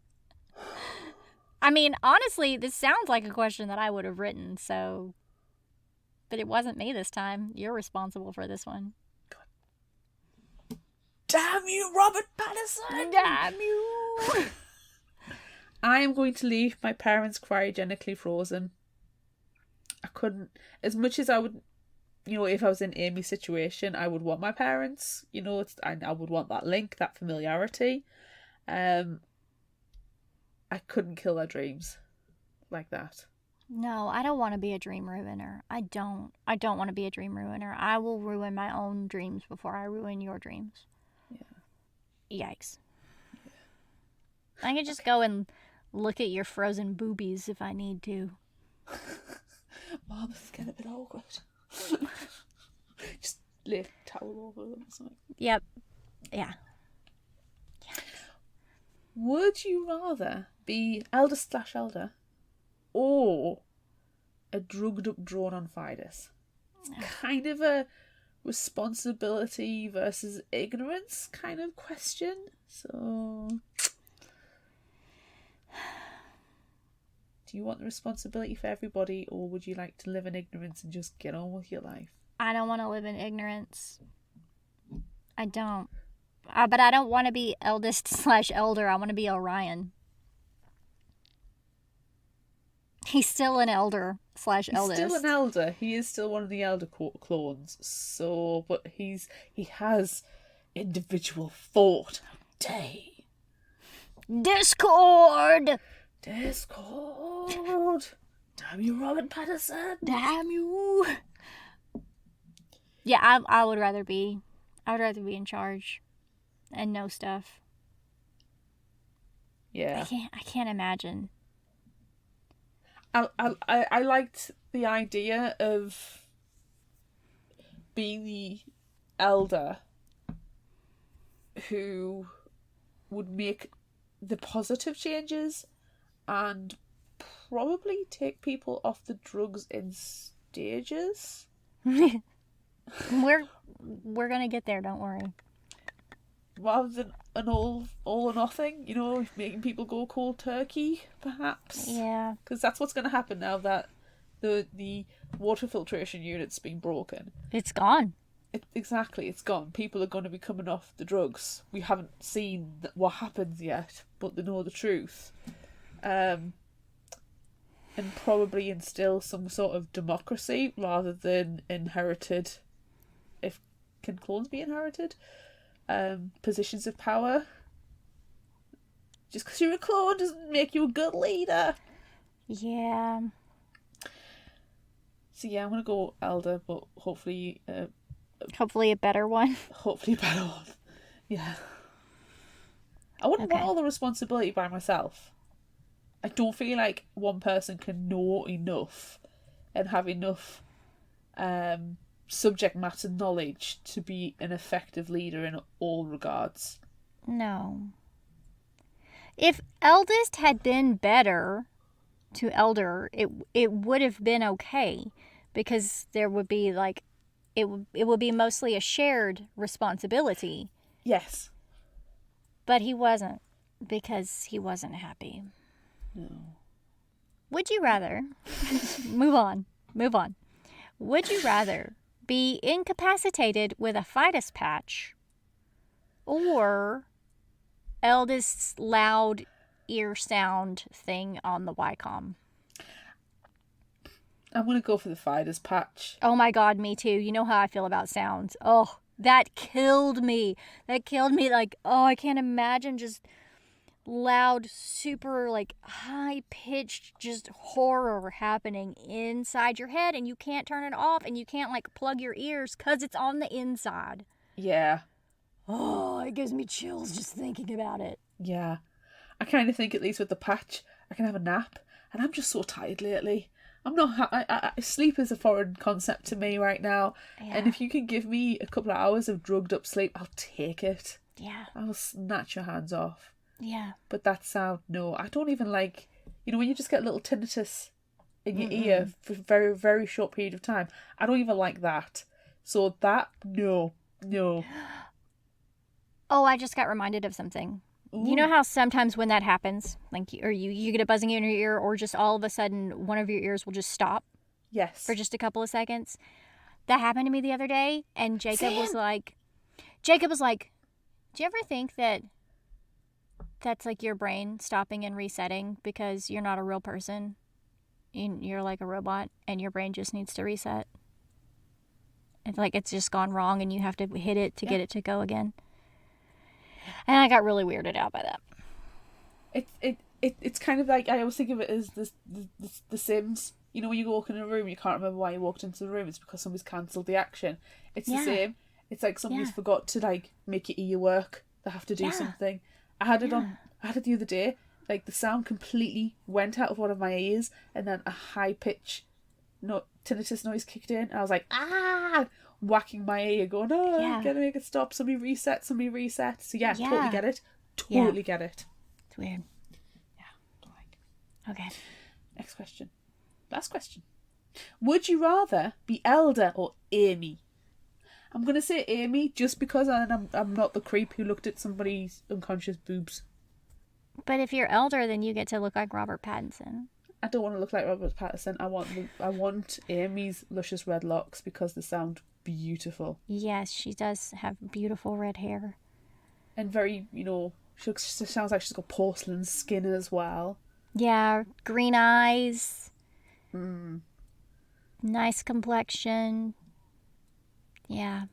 mean, honestly, this sounds like a question that I would have written, so... But it wasn't me this time. You're responsible for this one. God. Damn you, Robert Patterson! Damn you! I am going to leave my parents cryogenically frozen. I couldn't... As much as I would... You know, if I was in Amy's situation, I would want my parents. You know, I would want that link, that familiarity. I couldn't kill their dreams like that. No, I don't want to be a dream ruiner. I don't want to be a dream ruiner. I will ruin my own dreams before I ruin your dreams. Yeah. Yikes. Yeah. I could just go and look at your frozen boobies if I need to. Mom, this is getting a bit awkward. Just lay a towel over them or something. Yep. Yeah. Would you rather be elder or a drugged up drone on Fidus? It's kind of a responsibility versus ignorance kind of question. So, do you want the responsibility for everybody, or would you like to live in ignorance and just get on with your life? I don't want to live in ignorance. I don't. But I don't want to be eldest/elder. I want to be Orion. He's still an elder/eldest. He's still an elder. He is still one of the elder clones. So, but he has individual thought. How dare he? Discord! Damn you, Robert Patterson! Damn you! Yeah, I would rather be in charge and know stuff. Yeah. I can't imagine. I liked the idea of being the elder who would make the positive changes and probably take people off the drugs in stages. We're gonna get there, don't worry. Rather than an all or nothing, you know, making people go cold turkey, perhaps. Yeah. Because that's what's going to happen now that the water filtration unit's been broken. It's gone. Exactly, it's gone. People are going to be coming off the drugs. We haven't seen what happens yet, but they know the truth. And probably instill some sort of democracy rather than inherited. Can clones be inherited? Positions of power. Just because you're a clone doesn't make you a good leader. Yeah. So yeah, I'm gonna go elder, but hopefully a better one. Hopefully a better one. Yeah. I wouldn't want all the responsibility by myself. I don't feel like one person can know enough and have enough subject matter knowledge to be an effective leader in all regards. No. If eldest had been better, to elder, it would have been okay, because there would be like it would be mostly a shared responsibility. Yes. But he wasn't, because he wasn't happy. No. Would you rather move on. Would you rather be incapacitated with a Fidus patch or eldest loud ear sound thing on the Wycom? I'm going to go for the Fidus patch. Oh my God, me too. You know how I feel about sounds. Oh, that killed me. Like, oh, I can't imagine just loud, super, like, high-pitched just horror happening inside your head, and you can't turn it off, and you can't, like, plug your ears because it's on the inside. Yeah. Oh, it gives me chills just thinking about it. Yeah. I kind of think, at least with the patch, I can have a nap, and I'm just so tired lately. I'm not. Sleep is a foreign concept to me right now, Yeah. and if you can give me a couple of hours of drugged up sleep, I'll take it. Yeah. I'll snatch your hands off. Yeah. But that sound, no, I don't even like. You know, when you just get a little tinnitus in your ear for a very, very short period of time, I don't even like that. So that, no. Oh, I just got reminded of something. Ooh. You know how sometimes when that happens, like, you get a buzzing in your ear, or just all of a sudden one of your ears will just stop Yes. for just a couple of seconds? That happened to me the other day, and Jacob was like, do you ever think that that's like your brain stopping and resetting because you're not a real person? You're like a robot, and your brain just needs to reset. It's like it's just gone wrong, and you have to hit it to get it to go again. And I got really weirded out by that. It's kind of like, I always think of it as the Sims. You know, when you walk in a room, you can't remember why you walked into the room. It's because somebody's cancelled the action. It's the same. It's like somebody's forgot to, like, make your ear work. They have to do something. I had it the other day. Like, the sound completely went out of one of my ears, and then a high pitch tinnitus noise kicked in. And I was like, whacking my ear, going, gotta make it stop. Somebody reset. So yeah, totally get it. Get it. It's weird. Yeah, don't like it. Okay. Next question. Last question. Would you rather be Elder or Amy? I'm going to say Amy just because I'm not the creep who looked at somebody's unconscious boobs. But if you're Elder, then you get to look like Robert Pattinson. I don't want to look like Robert Patterson. I want Amy's luscious red locks because they sound beautiful. Yes, she does have beautiful red hair. And very, she sounds like she's got porcelain skin as well. Yeah, green eyes. Nice complexion. Yeah.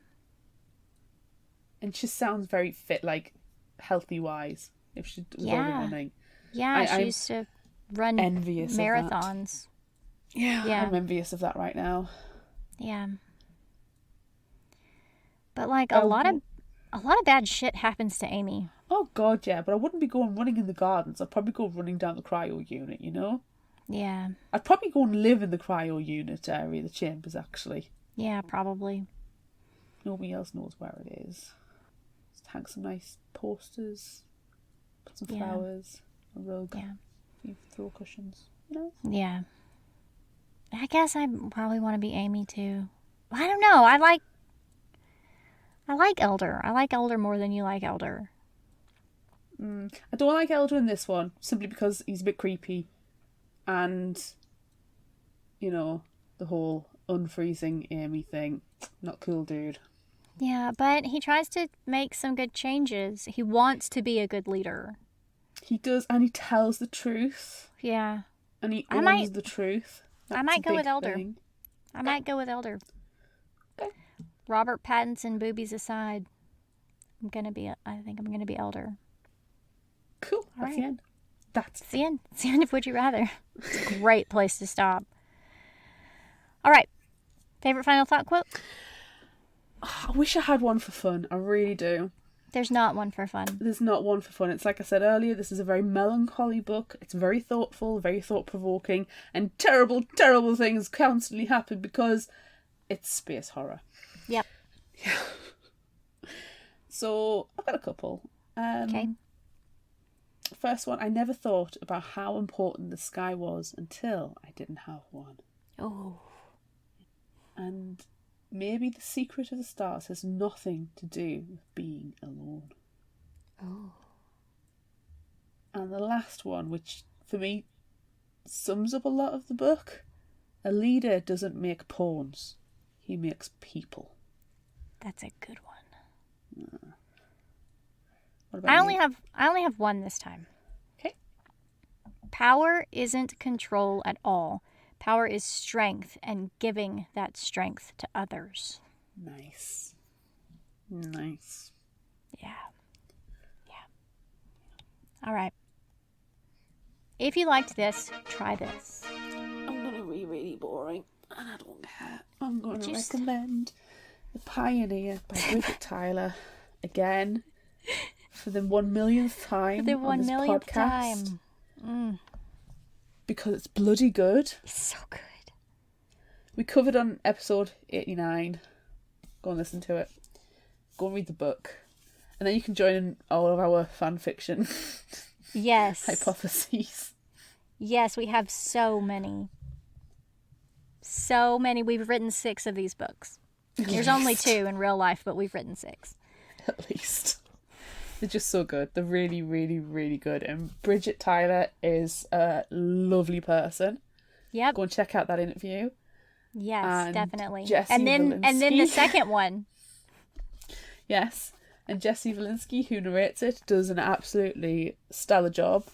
And she sounds very fit, like, healthy-wise, if she was only running. Yeah, she used to run envious marathons. Yeah, I'm envious of that right now. Yeah. But, like, a lot of bad shit happens to Amy. Oh, God, yeah, but I wouldn't be going running in the gardens. I'd probably go running down the cryo unit, you know? Yeah. I'd probably go and live in the cryo unit area, the chambers, actually. Yeah, probably. Nobody else knows where it is. Just hang some nice posters, put some flowers, a rug, a few throw cushions, Yeah. I guess I probably want to be Amy, too. I don't know. I like Elder. I like Elder more than you like Elder. I don't like Elder in this one, simply because he's a bit creepy. And, the whole unfreezing Amy thing. Not cool, dude. Yeah, but he tries to make some good changes. He wants to be a good leader. He does, and he tells the truth. Yeah. And he owns the truth. I might go with Elder. I might go with Elder. Okay. Robert Pattinson boobies aside, I think I'm gonna be Elder. Cool. That's the end. That's the end. It's the end of Would You Rather. It's a great place to stop. All right. Favorite final thought quote? I wish I had one for fun. I really do. There's not one for fun. There's not one for fun. It's like I said earlier, this is a very melancholy book. It's very thoughtful, very thought-provoking, and terrible, terrible things constantly happen because it's space horror. Yep. Yeah. So, I've got a couple. Okay. First one, I never thought about how important the sky was until I didn't have one. Oh. And maybe the secret of the stars has nothing to do with being alone. Oh. And the last one, which for me sums up a lot of the book, a leader doesn't make pawns, he makes people. That's a good one. What about I you? only have one this time. Okay. Power isn't control at all. Power is strength and giving that strength to others. Nice. Nice. Yeah. All right. If you liked this, try this. I'm going to be really boring, and I don't care. I'm going to Just- recommend The Pioneer by Bridget Tyler again for the 1 millionth time The on 1 this millionth podcast. time. Because it's bloody good. It's so good. We covered on episode 89. Go and listen to it. Go and read the book. And then you can join in all of our fan fiction Yes. hypotheses. Yes, we have so many. So many. We've written 6 of these books. There's only 2 in real life, but we've written 6. At least. They're just so good. They're really, really, really good. And Bridget Tyler is a lovely person. Yep. Go and check out that interview. Yes, And definitely. Jesse and then the Valinsky. second one. Yes. And Jesse Valinsky, who narrates it, does an absolutely stellar job.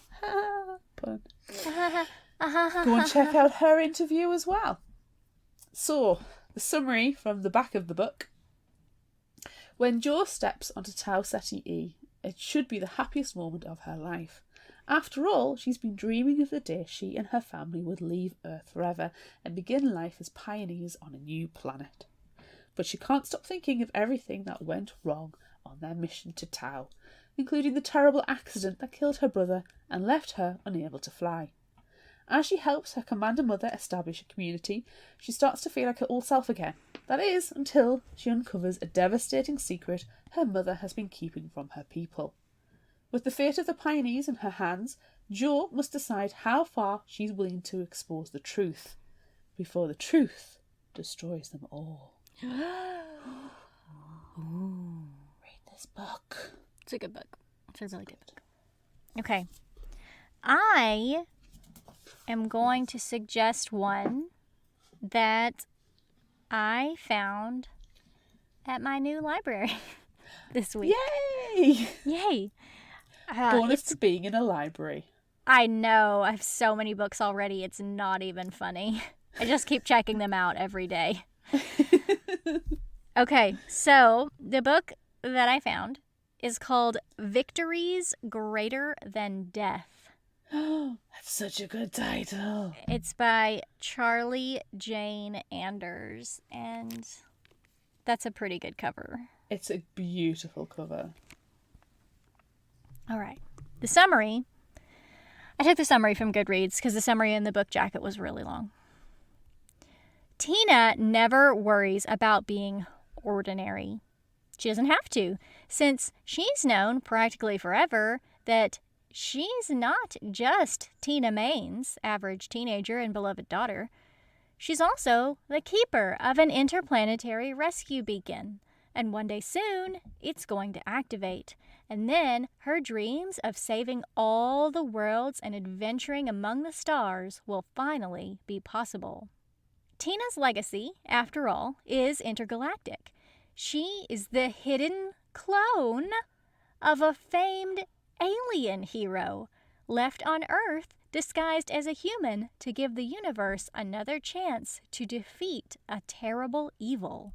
Pun. Go and check out her interview as well. So, the summary from the back of the book. When Jo steps onto Tau Ceti E, it should be the happiest moment of her life. After all, she's been dreaming of the day she and her family would leave Earth forever and begin life as pioneers on a new planet. But she can't stop thinking of everything that went wrong on their mission to Tau, including the terrible accident that killed her brother and left her unable to fly. As she helps her commander mother establish a community, she starts to feel like her old self again. That is, until she uncovers a devastating secret her mother has been keeping from her people. With the fate of the pioneers in her hands, Jo must decide how far she's willing to expose the truth, before the truth destroys them all. Read this book. It's a good book. It's a really good book. Okay. I am going to suggest one that I found at my new library this week. Yay! Yay! Bonus to being in a library. I know. I have so many books already. It's not even funny. I just keep checking them out every day. Okay, so the book that I found is called Victories Greater Than Death. That's such a good title. It's by Charlie Jane Anders, and that's a pretty good cover. It's a beautiful cover. All right. The summary. I took the summary from Goodreads because the summary in the book jacket was really long. Tina never worries about being ordinary. She doesn't have to, since she's known practically forever that she's not just Tina Maine's average teenager and beloved daughter. She's also the keeper of an interplanetary rescue beacon, and one day soon it's going to activate. And then her dreams of saving all the worlds and adventuring among the stars will finally be possible. Tina's legacy, after all, is intergalactic. She is the hidden clone of a famed alien hero left on Earth disguised as a human to give the universe another chance to defeat a terrible evil.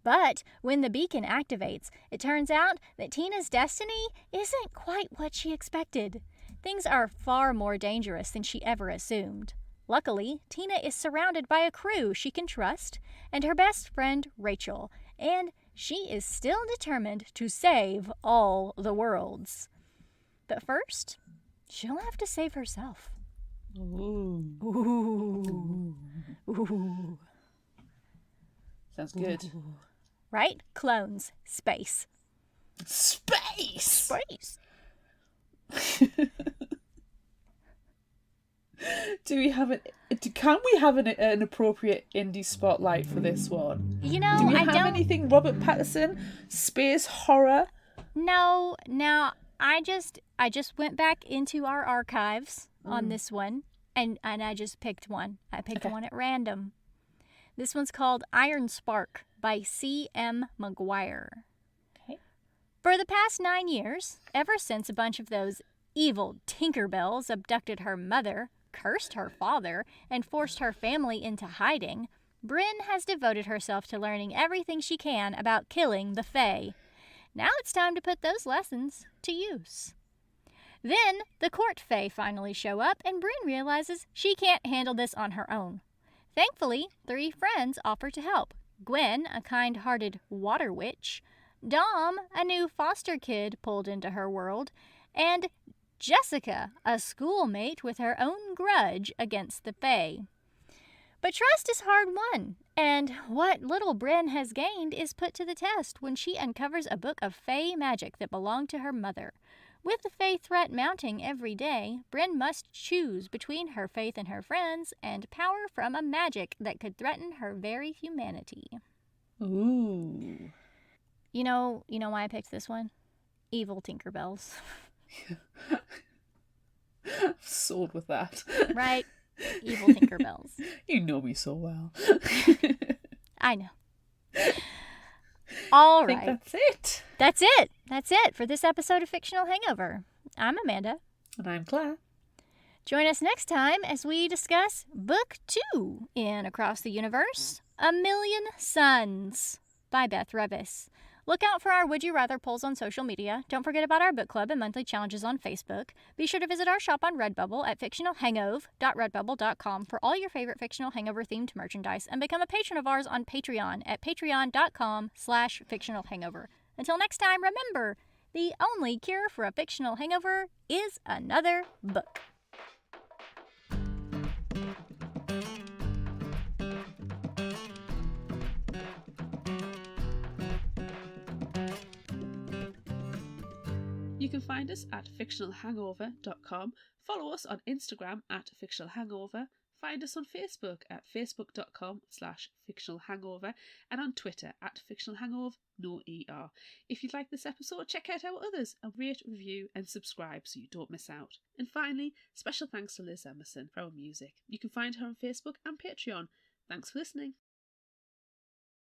But when the beacon activates, it turns out that Tina's destiny isn't quite what she expected. Things are far more dangerous than she ever assumed. Luckily, Tina is surrounded by a crew she can trust and her best friend, Rachel, and she is still determined to save all the worlds. But first, she'll have to save herself. Ooh. Ooh. Ooh. Sounds good. Ooh. Right? Clones. Space. Space! Space. Can we have an appropriate indie spotlight for this one? You know, Do we I have don't. anything Robert Patterson space horror? No, now I just went back into our archives on this one, and I just picked one. I picked one at random. This one's called Iron Spark by C.M. Mcguire. Okay. For the past 9 years, ever since a bunch of those evil Tinkerbells abducted her mother, cursed her father, and forced her family into hiding, Bryn has devoted herself to learning everything she can about killing the Fae. Now it's time to put those lessons to use. Then the court Fae finally show up, and Bryn realizes she can't handle this on her own. Thankfully, 3 friends offer to help. Gwen, a kind-hearted water witch, Dom, a new foster kid pulled into her world, and Jessica, a schoolmate with her own grudge against the Fae. But trust is hard won, and what little Bryn has gained is put to the test when she uncovers a book of Fae magic that belonged to her mother. With the Fae threat mounting every day, Bryn must choose between her faith in her friends and power from a magic that could threaten her very humanity. Ooh. You know why I picked this one? Evil Tinkerbells. Sold with that. Right? Evil Tinkerbells. You know me so well. I know. All I think right. that's it. That's it. That's it for this episode of Fictional Hangover. I'm Amanda. And I'm Claire. Join us next time as we discuss Book 2 in Across the Universe, A Million Suns by Beth Revis. Look out for our Would You Rather polls on social media. Don't forget about our book club and monthly challenges on Facebook. Be sure to visit our shop on Redbubble at fictionalhangover.redbubble.com for all your favorite Fictional Hangover-themed merchandise, and become a patron of ours on Patreon at patreon.com/fictionalhangover. Until next time, remember, the only cure for a fictional hangover is another book. You can find us at fictionalhangover.com, follow us on Instagram at fictionalhangover, find us on Facebook at facebook.com/fictionalhangover, and on Twitter at fictionalhangover, no ER. If you'd like this episode, check out our others and rate, review and subscribe so you don't miss out. And finally, special thanks to Liz Emerson for our music. You can find her on Facebook and Patreon. Thanks for listening.